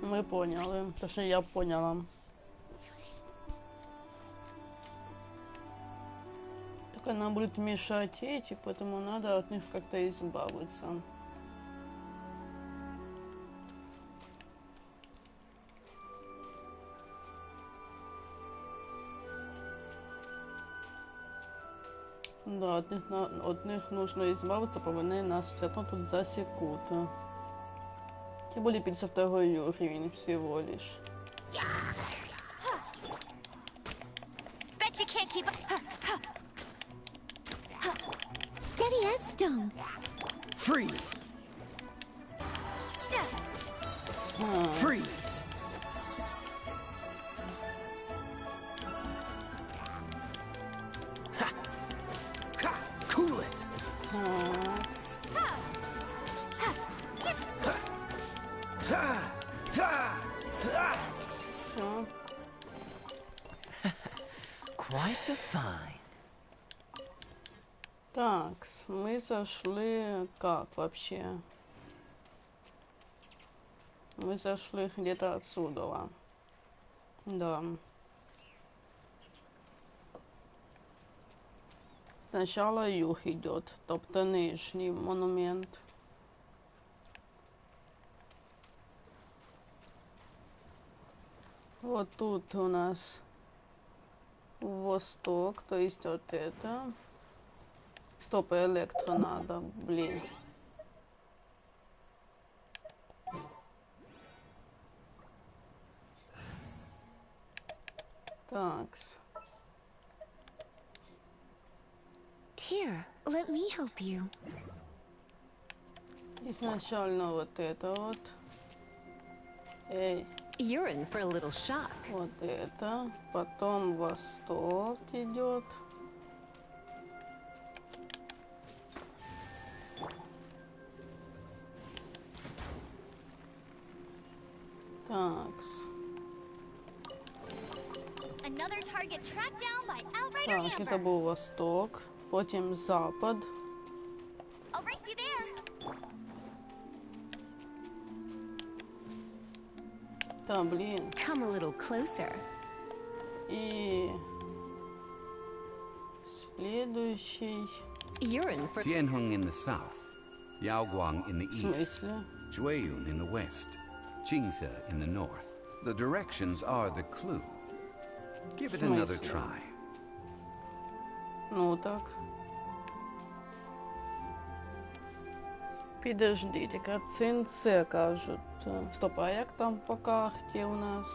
Мы поняли. Точнее, я поняла. Так она будет мешать эти, поэтому надо от них как-то избавиться. Да, от них нужно избавиться, бо вони нас все одно тут засекут. Тем более 52-й уровень всего лишь. Bet you can't keep up. Steady as stone. Freeze! Freeze! Cool it! Quite the find. Так, мы зашли как вообще? Мы зашли где-то отсюда. Да. Сначала юг идет, тобто нижний монумент. Вот тут у нас восток, то есть вот это. Стоп, электро надо, блин. Такс. Here, let me help you. Изначально вот это вот. Эй. You're in for a little shock. Вот это. Потом восток идет. Такс. Another target tracked down by Outrider Так, это Amber. был восток. Потом запад. I'll race you there. Да, блин. Come a little closer. И следующий. You're in for Tianheng in the south, Yaoguang in the В east, смысле? Jueyun in the west, Qingce in the north. The directions are the clue. Give it another смысле? try. Ну так. Підождите, картинце кажут. Стоп, а як там по карте у нас?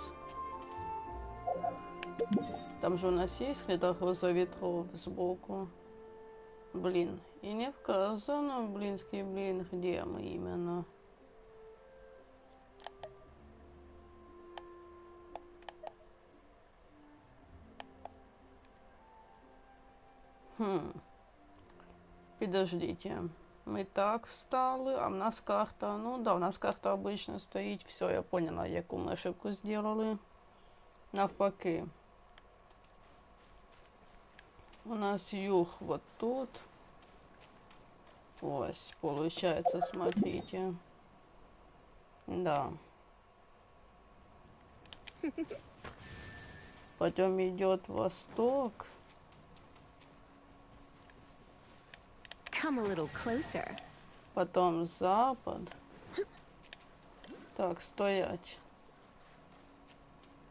Там же у нас есть следогроза ветров сбоку. Блин, и не вказано, блинский блин, где мы именно. Подождите. Мы так встали, а у нас карта, ну да, у нас карта обычно стоит. Все, я поняла, яку ми ошибку сделали. Навпаки. У нас юг вот тут. Ось, получается, смотрите. Да. Потом идет восток. Come a little closer. Потом запад. Так, стоять.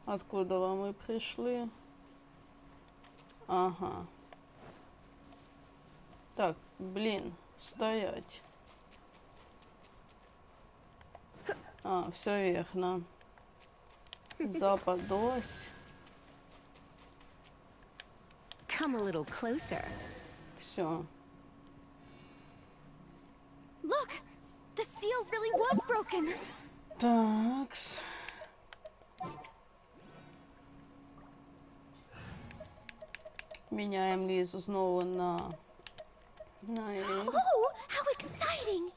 Откуда мы пришли? Ага. Так, блин, стоять. А, все верно. Запад, ось. Come a little closer. Все. Look! The seal really was broken! Такс. Меняем Лизу снова на Эль. Oh, how exciting!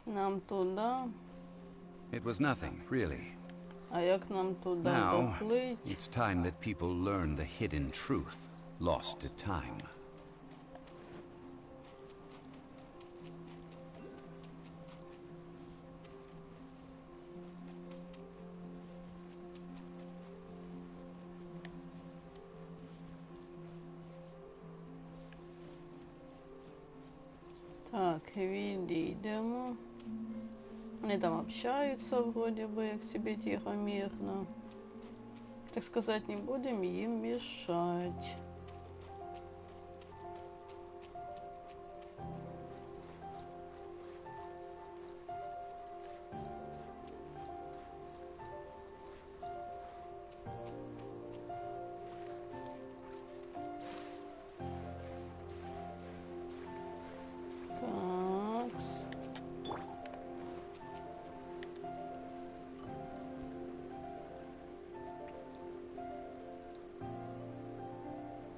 Нам туда. It was nothing, really. А як нам туда Now, доплыть? it's time that people learn the hidden truth, lost to time. Так, видимо. Они там общаются вроде бы, к себе тихо, мирно. Так сказать, не будем им мешать.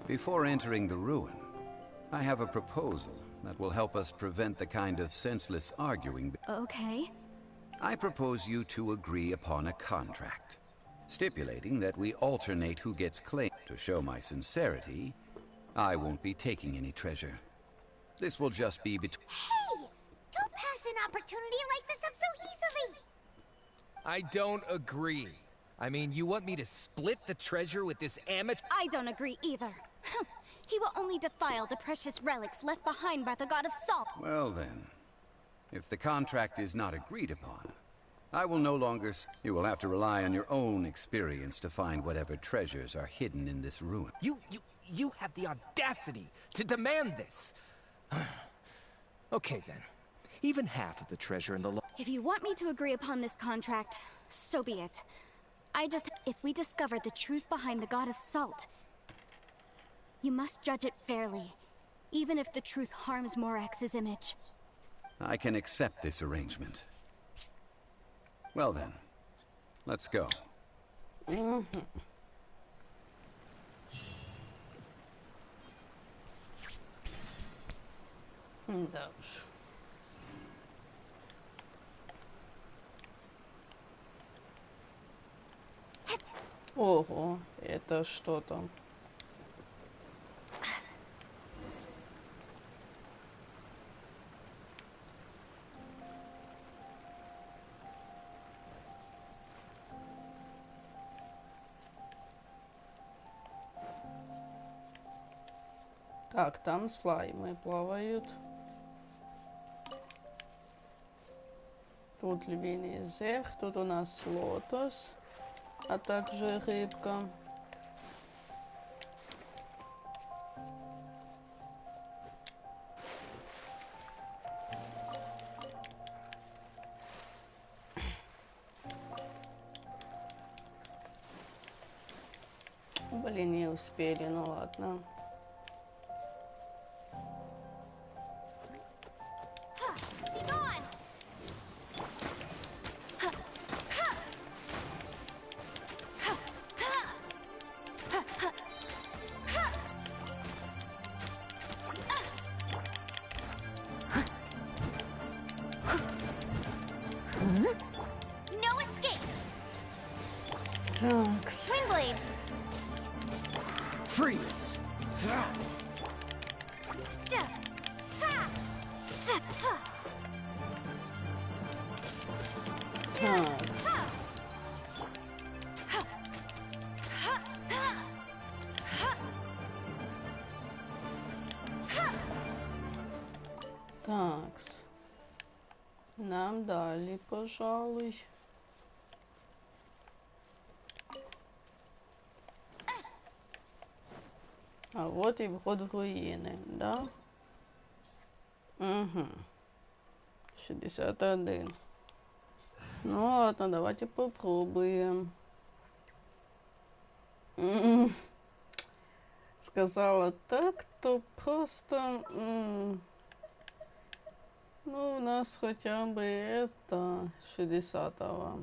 Before entering the ruin, I have a proposal that will help us prevent the kind of senseless arguing. Okay. I propose you to agree upon a contract, stipulating that we alternate who gets claim. To show my sincerity, I won't be taking any treasure. This will just be between... Hey! Don't pass an opportunity like this up so easily! I don't agree. I mean, you want me to split the treasure with this amateur? I don't agree either. He will only defile the precious relics left behind by the god of salt. Well then, if the contract is not agreed upon, I will no longer... You will have to rely on your own experience to find whatever treasures are hidden in this ruin. You have the audacity to demand this. Okay then. Even half of the treasure in the... If you want me to agree upon this contract, so be it. If we discover the truth behind the god of salt, you must judge it fairly, even if the truth harms Morax's image. I can accept this arrangement. Well then, let's go. Да уж. Ого, это что там? Так, там слаймы плавают. Тут львиный зверь, тут у нас лотос, а также рыбка. Блин, не успели, ну ладно. No escape. Так. Windblade. Freeze! Такс. Нам дали, пожалуй. А вот и вход в руины, да? Угу. 61. Ну ладно, давайте попробуем. Сказала так, то просто... Ну, у нас хотя бы это 60-го.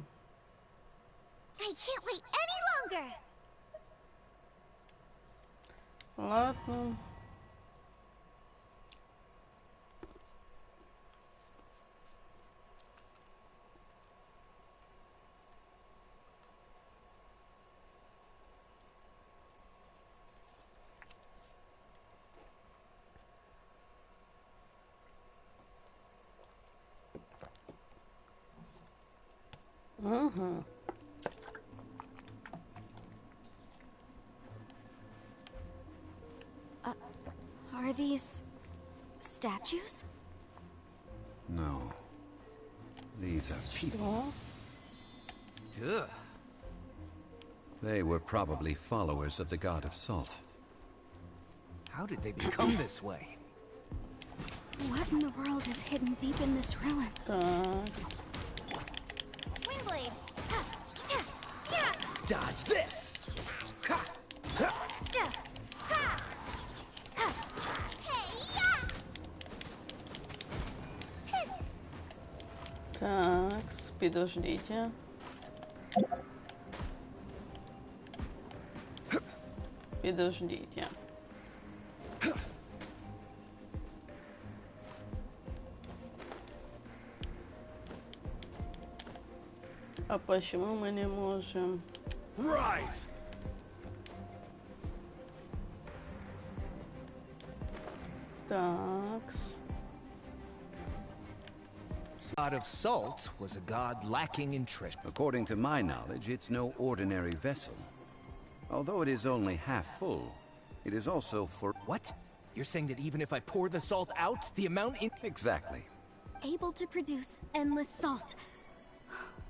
I can't wait any longer. Ладно. Угу. Are these statues? No. These are people. Duh. They were probably followers of the god of salt. How did they become this way? What in the world is hidden deep in this ruin? Windblade. Dodge this! Ha! Ha! Так, подождите. Подождите. А почему мы не можем? Rise! Такс. God of salt was a god lacking in treasure. According to my knowledge, it's no ordinary vessel. Although it is only half full, it is also for... What? You're saying that even if I pour the salt out, the amount in... Exactly. Able to produce endless salt.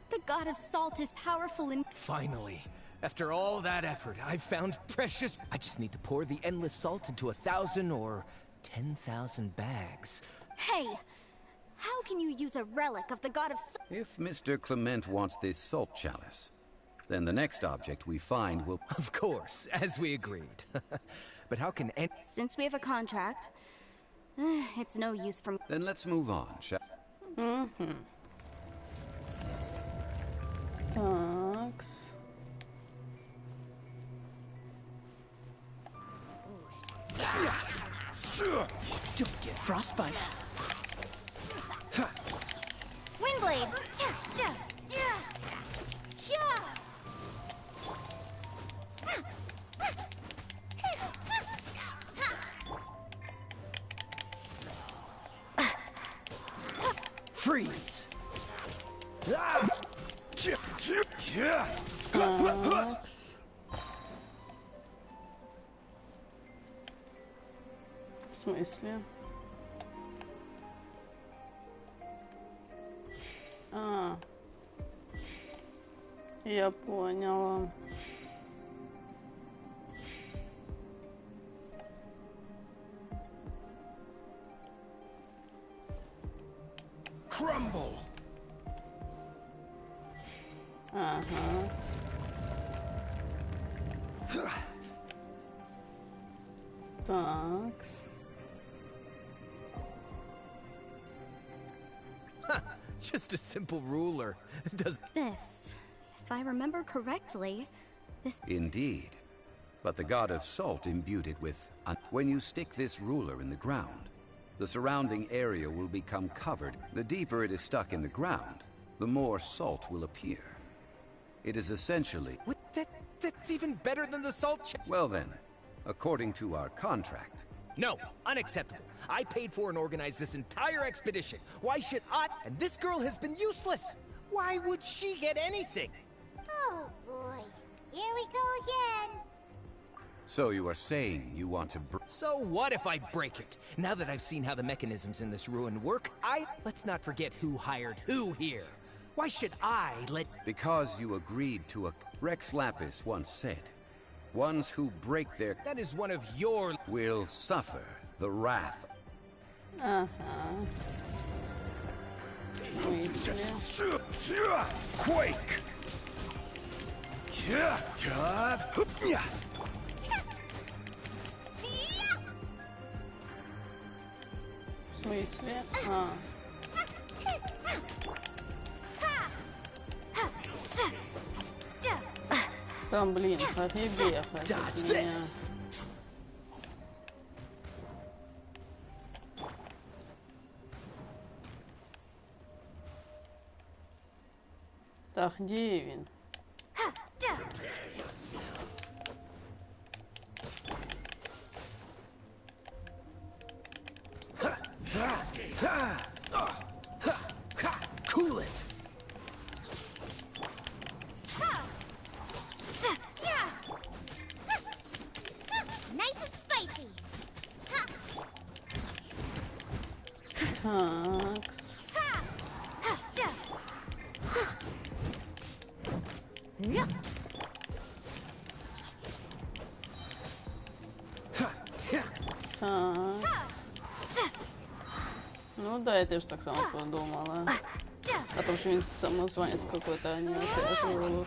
The god of salt is powerful in... Finally. After all that effort, I've found precious... I just need to pour the endless salt into 1,000 or 10,000 bags. Hey! How can you use a relic of the god of salt? If Mr. Clement wants this salt chalice, then the next object we find will... Of course, as we agreed. But how can any... Since we have a contract, it's no use from... Then let's move on, shall... Mm-hmm. Такс. Don't get frostbite. Windblade. Freeze! В смысле? А, я поняла. Crumble! Ага. Такс. Just a simple ruler. Does This, if I remember correctly, this... Indeed. But the god of salt imbued it with... When you stick this ruler in the ground, the surrounding area will become covered. The deeper it is stuck in the ground, the more salt will appear. It is essentially... That's even better than the salt Well then, according to our contract... No, unacceptable. I paid for and organized this entire expedition. Why should I? And this girl has been useless. Why would she get anything? Oh boy, here we go again. So you are saying you want to So what if I break it? Now that I've seen how the mechanisms in this ruin work, Let's not forget who hired who here. Why should I let... Because you agreed to a... Rex Lapis once said, ones who break their... That is one of your... will suffer the wrath. Quake! В смысле? Там, блин, Харибе хотят меня. Так, Девин. Cool it. Nice and spicy. Такс. Ну да, я тоже так само подумала. А то что-нибудь самозванец какой-то, а не отвязывал.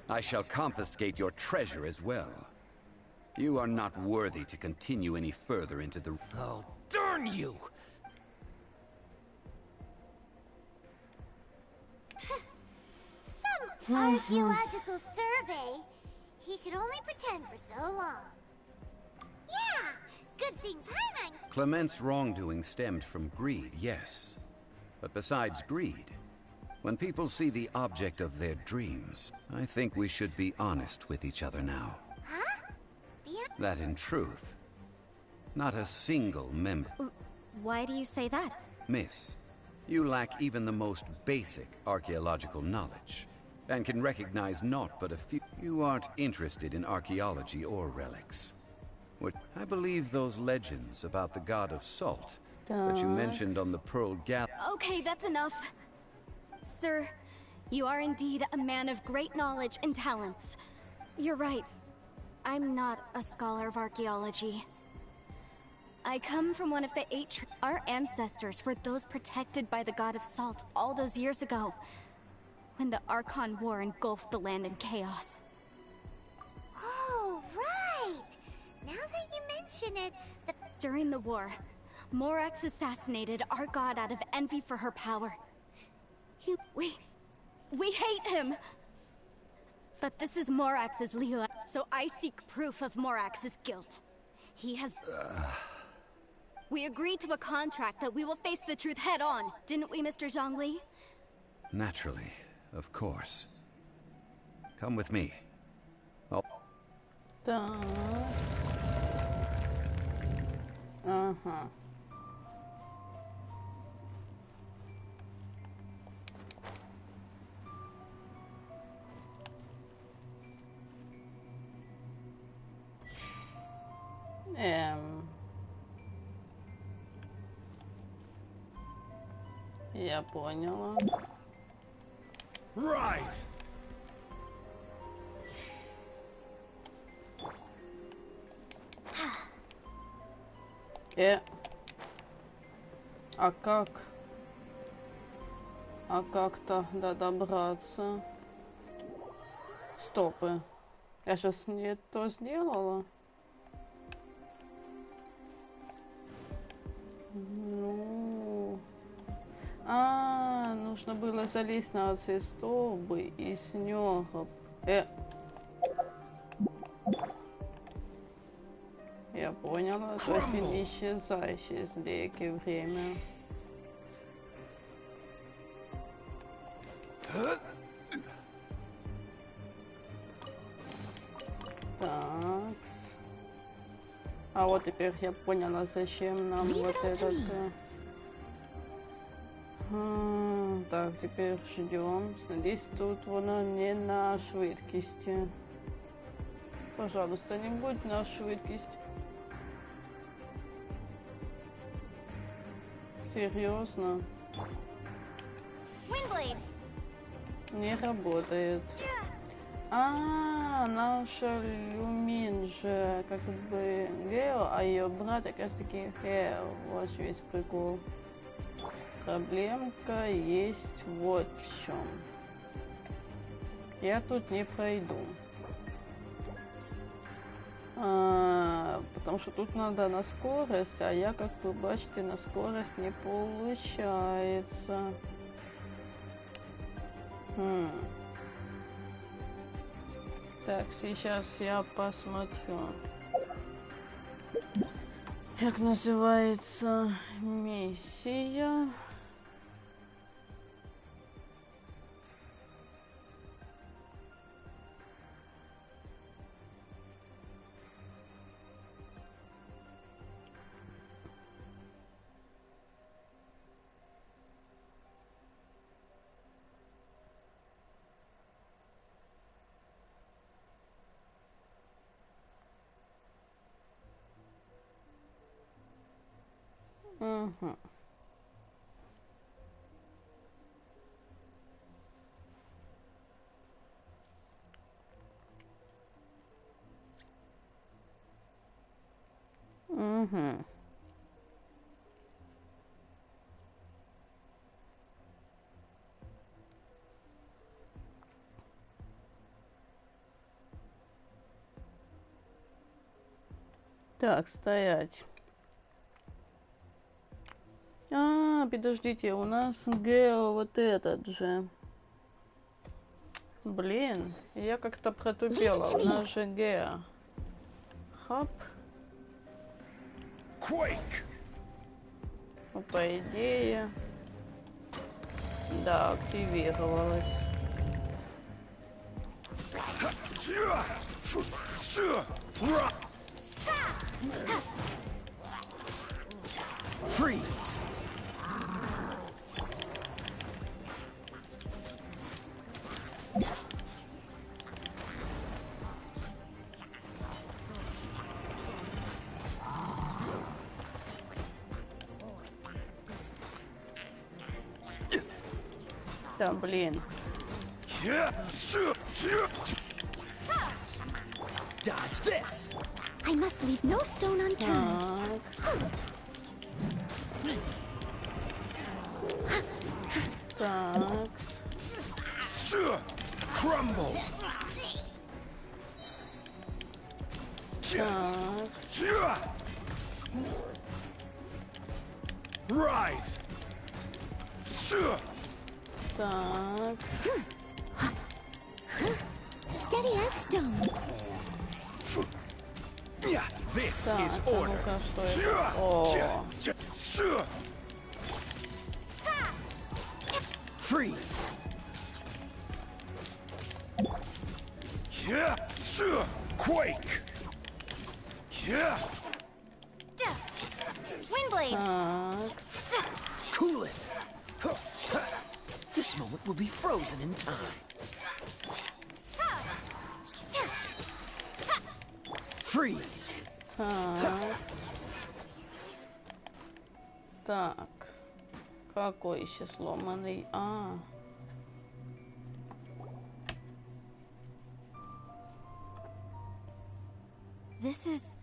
I shall confiscate your treasure as well. You are not worthy to continue any further into the... Oh, darn you! Some archaeological survey. He could only pretend for so long. Yeah, good thing Paimon... Clement's wrongdoing stemmed from greed, yes. But besides greed, when people see the object of their dreams, I think we should be honest with each other now. Huh? That in truth, not a single member... Why do you say that? Miss, you lack even the most basic archaeological knowledge, and can recognize naught but a few... You aren't interested in archaeology or relics. What I believe those legends about the god of salt that you mentioned on the Pearl Gap... Okay, that's enough. Sir, you are indeed a man of great knowledge and talents. You're right. I'm not a scholar of archaeology. I come from one of the 8 Our ancestors were those protected by the god of salt all those years ago, when the Archon War engulfed the land in chaos. Oh, right! Now that you mention it, During the war, Morax assassinated our god out of envy for her power. We hate him! But this is Morax's Liyue, so I seek proof of Morax's guilt. He has... We agreed to a contract that we will face the truth head on, didn't we, Mr. Zhongli? Naturally, of course. Come with me. Oh. Такс. Ага. Я поняла. Right. А как? А как-то добраться? Стопы. Я сейчас не то сделала. Ну... нужно было залезть на эти столбы и с него... Я поняла, то есть не исчезающее с деяки время. Так. А вот теперь я поняла, зачем нам вот этот... Так, теперь ждем. Надеюсь, тут вона не на швидкости. Пожалуйста, не будь на швидкость. Серьезно? Не работает. Наша Люмин же как бы Гео, а ее брат как раз таки Хео. Вот весь прикол. Проблемка есть вот в чем. Я тут не пройду. Потому что тут надо на скорость, а я, как вы бачите, на скорость не получается. Так, сейчас я посмотрю. Как называется миссия? Угу. Угу. Так, стоять. Подождите, у нас Гео вот этот же. Блин, я как-то протупела. У нас же Гео. Хоп. Ну, по идее... Да, активировалась. Freeze! Да, блин. Dodge this. I must leave no stone unturned. Так. Crumble. Так. Rise. Так. Steady as stone. This Так, is order. ну-ка, что это? О. Freeze. Quake. Windblade. Cool it. This moment will be frozen in time. Freeze. Так. Какой еще сломанный? This is...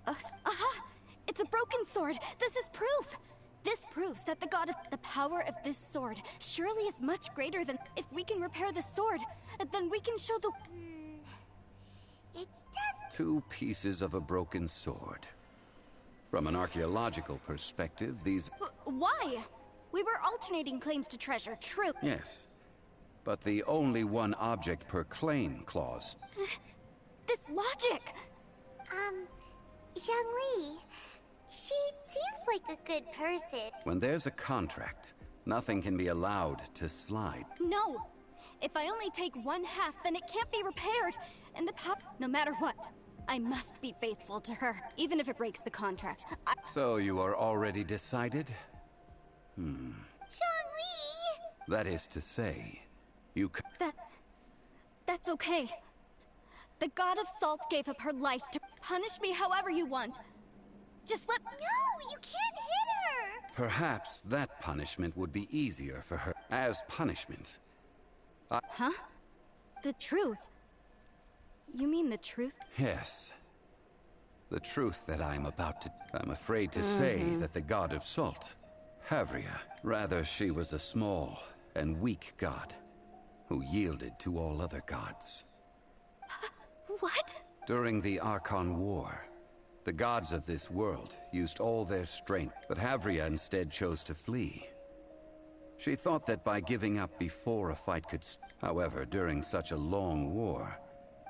Aha! It's a broken sword! This is proof! This proves that the god of... The power of this sword surely is much greater than... If we can repair this sword, then we can show the... 2 pieces of a broken sword. From an archaeological perspective, these... Why? We were alternating claims to treasure, true. Yes. But the only one object per claim clause. This logic! Zhongli, she seems like a good person. When there's a contract, nothing can be allowed to slide. No! If I only take 1/2, then it can't be repaired. And the no matter what, I must be faithful to her, even if it breaks the contract. So you are already decided? Zhongli! That is to say, you That's okay. The god of salt gave up her life to punish me however you want. Just let... No, you can't hit her! Perhaps that punishment would be easier for her. As punishment. Huh? The truth? You mean the truth? Yes. The truth that I'm about to... I'm afraid to say that the god of salt, Havria, rather she was a small and weak god who yielded to all other gods. What? During the Archon War, the gods of this world used all their strength, but Havria instead chose to flee. She thought that by giving up before a fight could... However, during such a long war,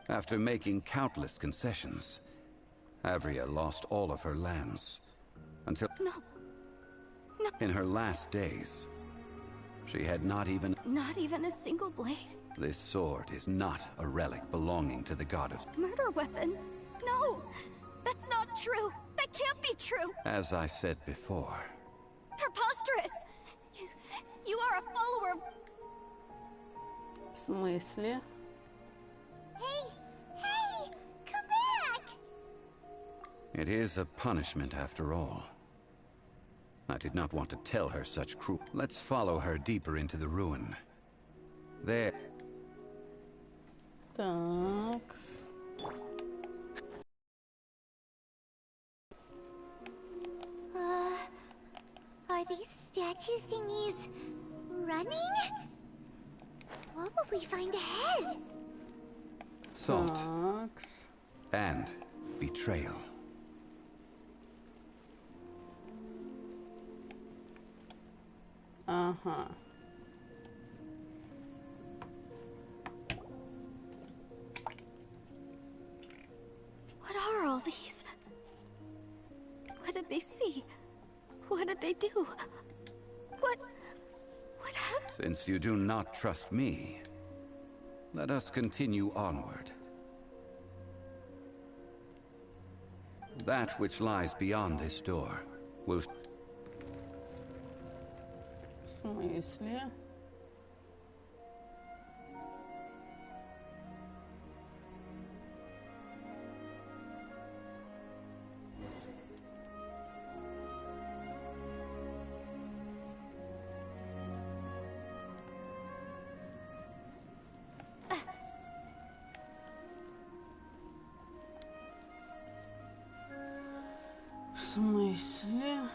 after making countless concessions, Havria lost all of her lands, until... No. In her last days, she had not even... Not even a single blade? This sword is not a relic belonging to the god of... Murder weapon? No! That's not true! That can't be true! As I said before... Preposterous! You are a follower of... В смысле? Hey! Come back! It is a punishment after all. I did not want to tell her such cruel... Let's follow her deeper into the ruin. There... Такс. Are these statue thingies running? What will we find ahead? Salt. Такс. And betrayal. Ага. What are all these? What did they see? What did they do? What happened? Since you do not trust me, let us continue onward. That which lies beyond this door will... В смысле? В смысле?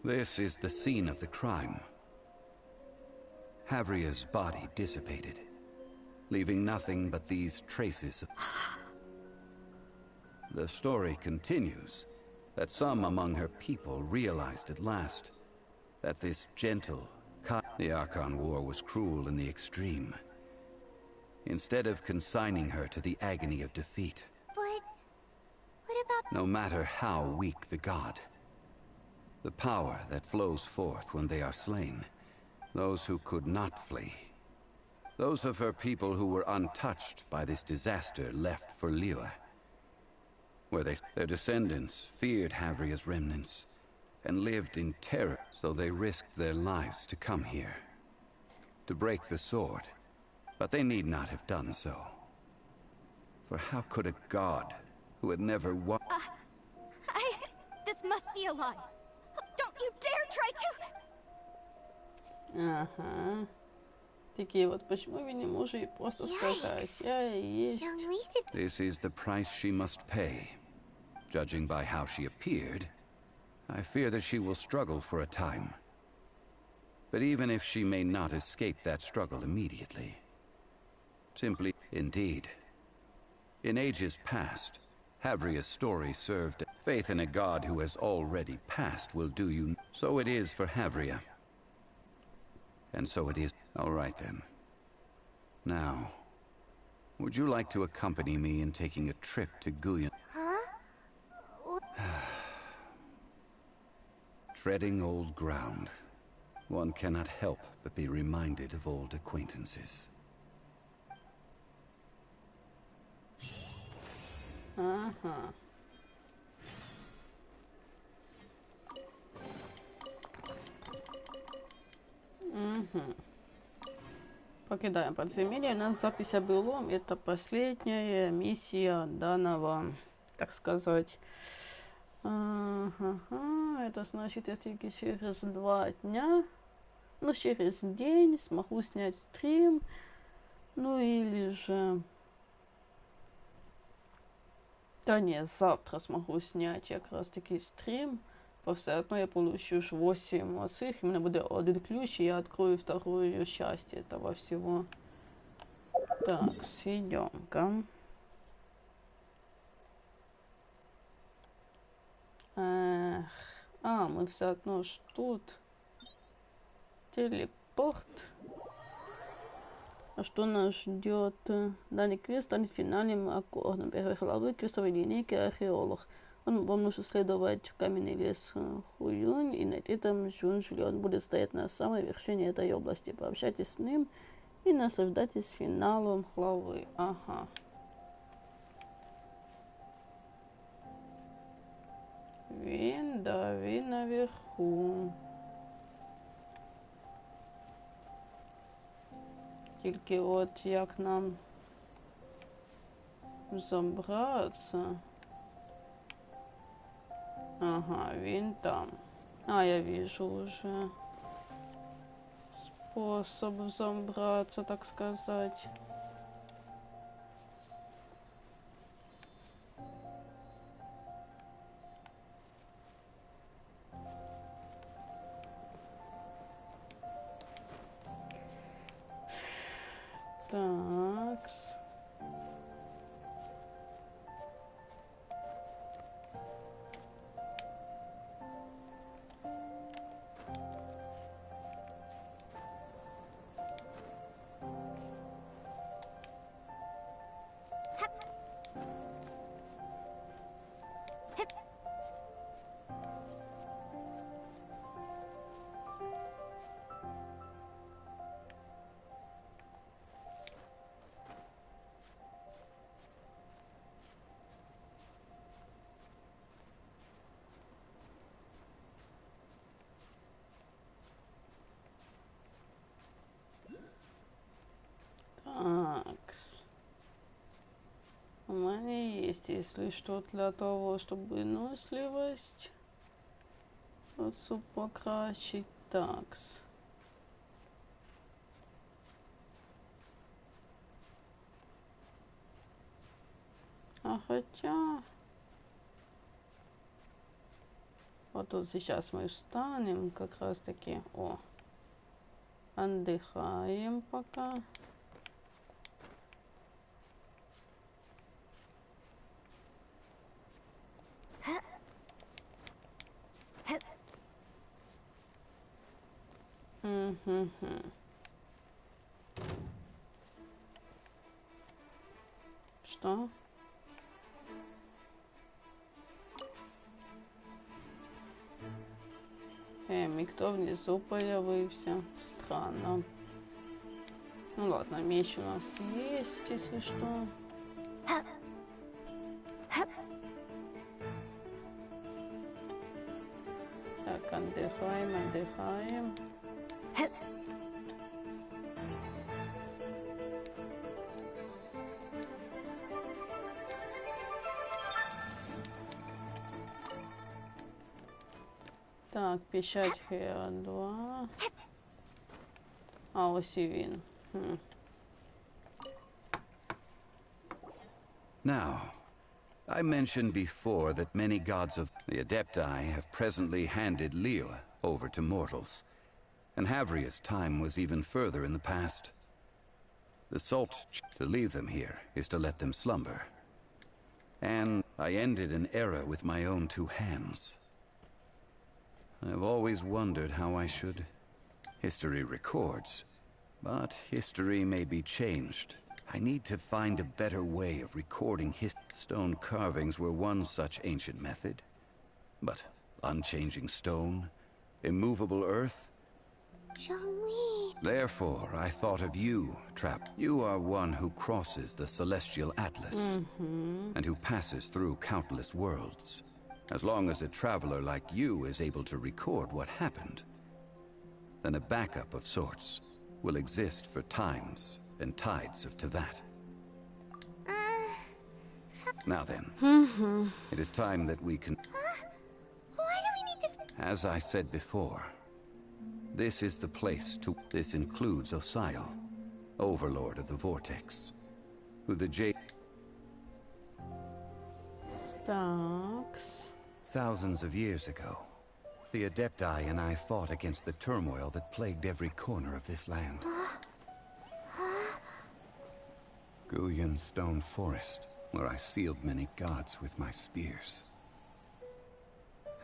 This is the scene of the crime. Havria's body dissipated, leaving nothing but these traces of... The story continues that some among her people realized at last that this gentle... The Archon War was cruel in the extreme. Instead of consigning her to the agony of defeat... But... what about... No matter how weak the god, the power that flows forth when they are slain, those who could not flee, those of her people who were untouched by this disaster left for Liyue, where their descendants feared Havria's remnants and lived in terror, so they risked their lives to come here, to break the sword. But they need not have done so. For how could a god who had never won... This must be a lie. Don't you dare try to... Ага. Такие вот, почему вы не можете просто сказать? Я и есть. This is the price she must pay. Judging by how she appeared, I fear that she will struggle for a time. But even if she may not escape that struggle immediately, simply, indeed, in ages past, Havria's story served faith in a god who has already passed will do you. So it is for Havria. And so it is. All right then. Now, would you like to accompany me in taking a trip to Guyan? Huh? Treading old ground. One cannot help but be reminded of old acquaintances. Ага. Угу. Покидаем подземелье. У нас запись о былом. Это последняя миссия данного, так сказать. Ага. Это значит, я только через 2 дня, ну, через день смогу снять стрим. Ну, или же... Да нет, завтра смогу снять якраз таки стрим. Бо все одно я получу ж 8 оцих, и у меня будет один ключ, и я открою вторую часть этого всего. Так, идем-ка. Мы все одно ж тут. Телепорт. А что нас ждет? Данный квест станет финальным аккордом первой главы квестовой линейки «Археолог». Вам нужно следовать в каменный лес Хуюнь и найти там Жунжули. Он будет стоять на самой вершине этой области. Пообщайтесь с ним и наслаждайтесь финалом главы. Ага. Вин, да, вин наверху. Тільки от як нам забраться? Ага, він там. Я вижу уже способ забраться, так сказать. Такс. У меня есть, если что, для того, чтобы выносливость отцу покращить. Такс. А хотя... Вот тут сейчас мы встанем, как раз таки. Отдыхаем пока. Что? Никто внизу появился. Странно. Ну ладно, меч у нас есть, если что. Так, отдыхаем. Так, печать Хера 2. Ось і він. Now, I mentioned before that many gods of the Adepti have presently handed Liyue over to mortals, and Havria's time was even further in the past. The Salt's to leave them here is to let them slumber. And I ended an era with my own two hands. I've always wondered how I should. History records, but history may be changed. I need to find a better way of recording stone carvings were one such ancient method. But unchanging stone, immovable earth? Zhongli. Therefore, I thought of you, Trap. You are one who crosses the celestial atlas, and who passes through countless worlds. As long as a traveler like you is able to record what happened, then a backup of sorts will exist for times and tides of Teyvat. Now then, it is time that we can... Why do we need to... As I said before, this is the place to... This includes Osial, Overlord of the Vortex, who the Thousands of years ago, the Adepti and I fought against the turmoil that plagued every corner of this land. Guyan Stone Forest, where I sealed many gods with my spears.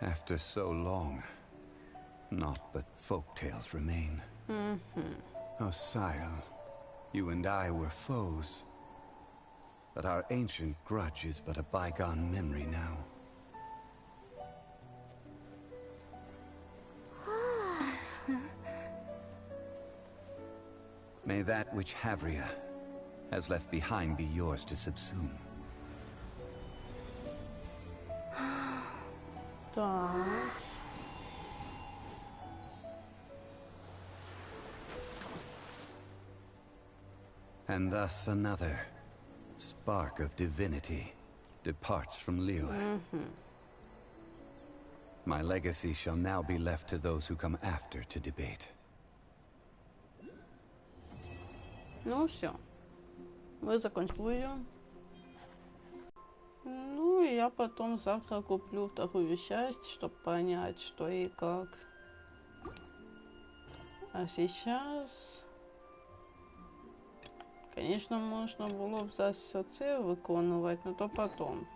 After so long, naught but folktales remain. Osial, you and I were foes, but our ancient grudge is but a bygone memory now. May that which Havria has left behind be yours to subsume. And thus another spark of divinity departs from Liyue. My legacy shall now be left to those who come after to debate. Ну все, мы закончили. Ну и я потом завтра куплю вторую часть, чтобы понять, что и как. А сейчас, конечно, можно было взять все це выконывать, но то потом.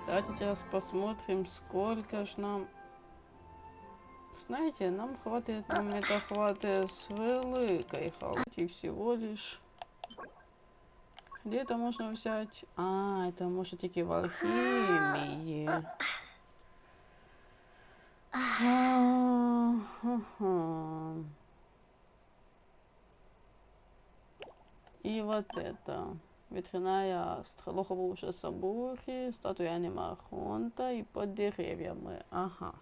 Давайте сейчас посмотрим, сколько ж нам... Знаете, нам хватит, нам это хватит с великой халки всего лишь. Где это можно взять? А, это может таки в алхимии. И вот это. Ветряная астра, логово ужаса бури, статуя анимахонта и под деревьями. Ага.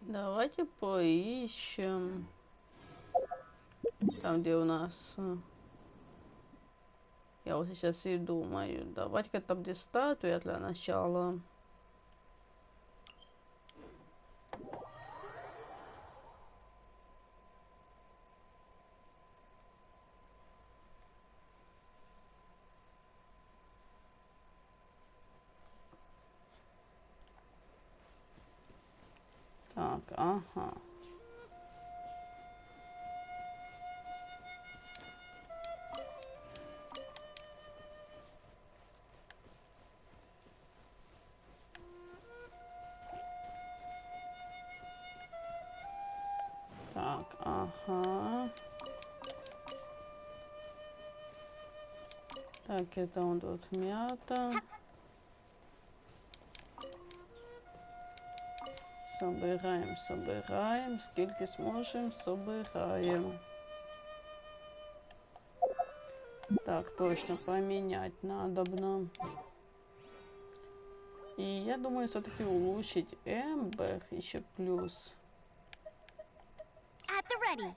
Давайте поищем. Там, где у нас... Я вот сейчас и думаю. Давайте-ка там, где статуя для начала. Так, ага. Так, ага. Так, это он тут мята. Собираем, собираем. Сколько сможем, собираем. Так, точно, поменять надобно. И я думаю, все-таки улучшить Эмбер еще плюс. At the ready.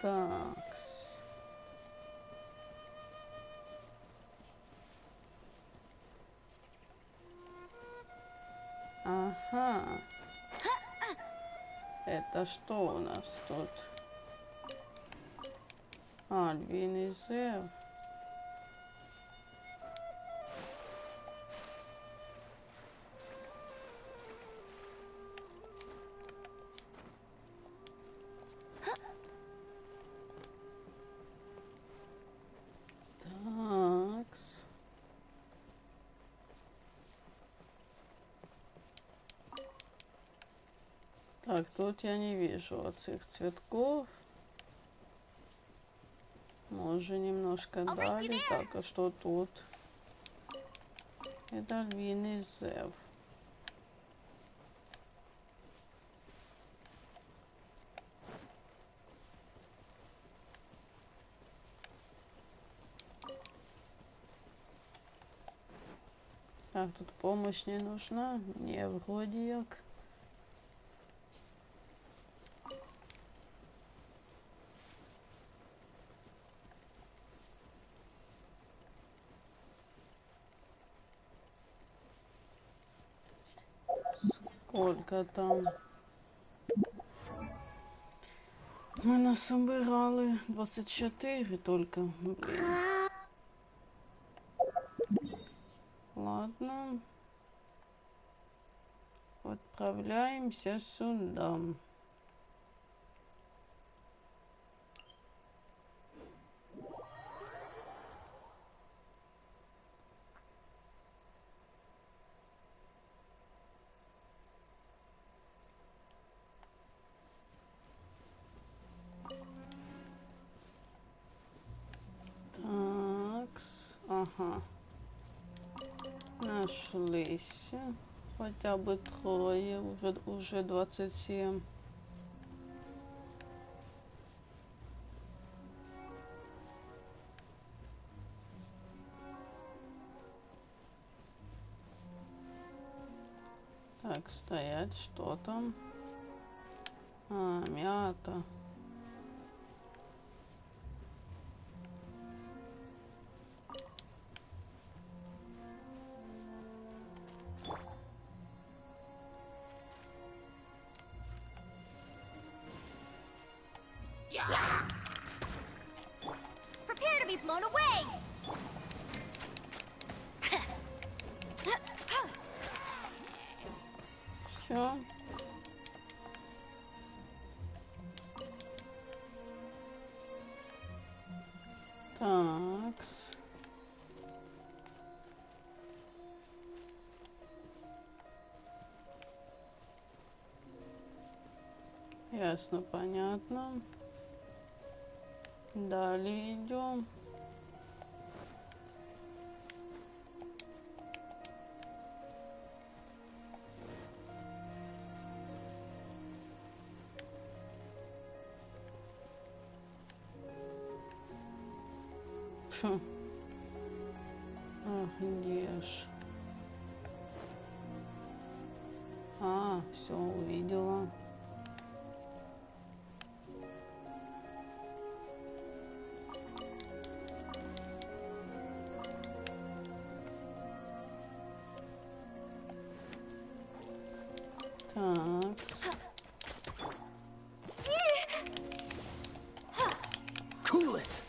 Так. Ага. Это что у нас тут? Львиный зев. Такс. Так, тут я не вижу этих цветков. Может, немножко дали. Так, а что тут? Это львиный зев. Так, тут помощь не нужна. Не, вроде як. Сколько там? Мы насобирали 24 только. Блин. Ладно. Отправляемся сюда. Такс. Ага. Нашлись. Хотя бы трое. Уже 27. Так, стоять. Что там? Мята. Prepare to be blown away! Все. Такс. Ясно, понятно. Далее идем. Ах, где ж? Все увидела. Так. Cool it.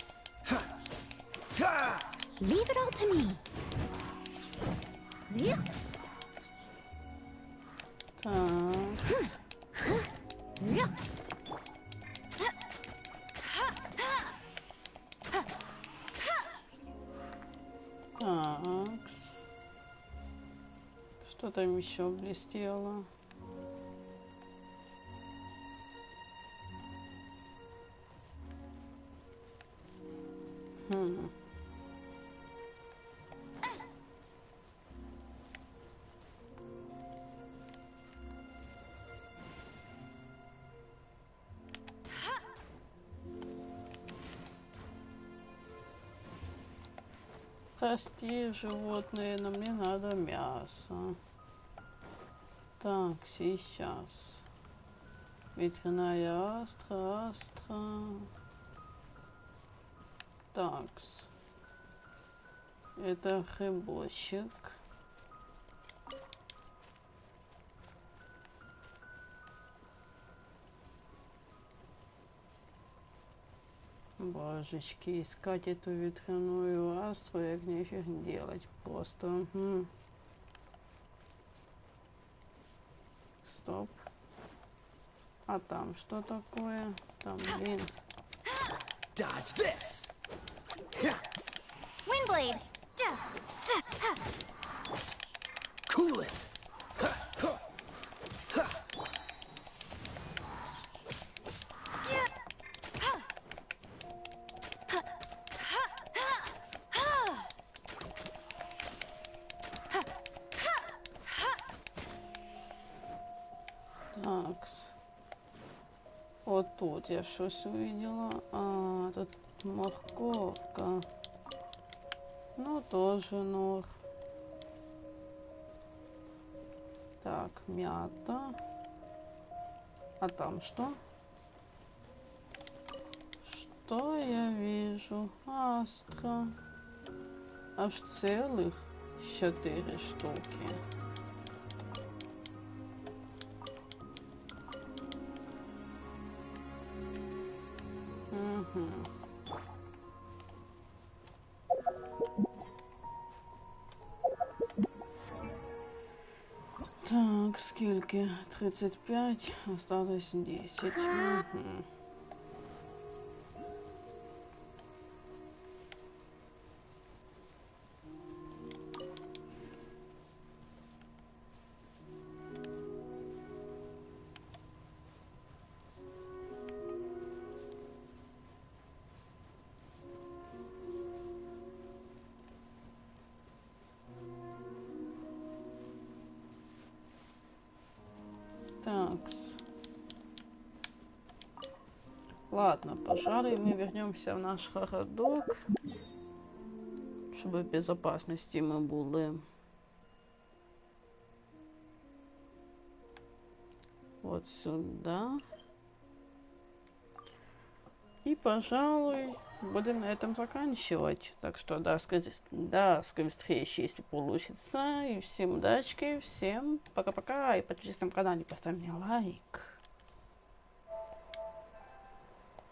Leave it all to me. Такс. Что там еще блестело? Прости, животные, но мне надо мясо. Так, сейчас. Ветряная астра. Такс. Это грибочек. Божечки, искать эту ветряную астру, як нефиг делать. Просто. Стоп. А там что такое? Там, блин. Dodge this. Windblade! Cool it. Такс. Вот тут я щось увидела. А, тут морковка. Ну, тоже нор. Так, мята. А там что? Что я вижу? Астра. Аж целых 4 штуки. Угу. Так, скільки? 35, осталось 10. Угу. Такс. Ладно, пожалуй, мы вернемся в наш городок, чтобы в безопасности мы были. Вот сюда. И, пожалуй, будем на этом заканчивать. Так что до скорой встречи, если получится. И всем удачи, всем пока-пока. И подпишитесь на канал, и поставь мне лайк.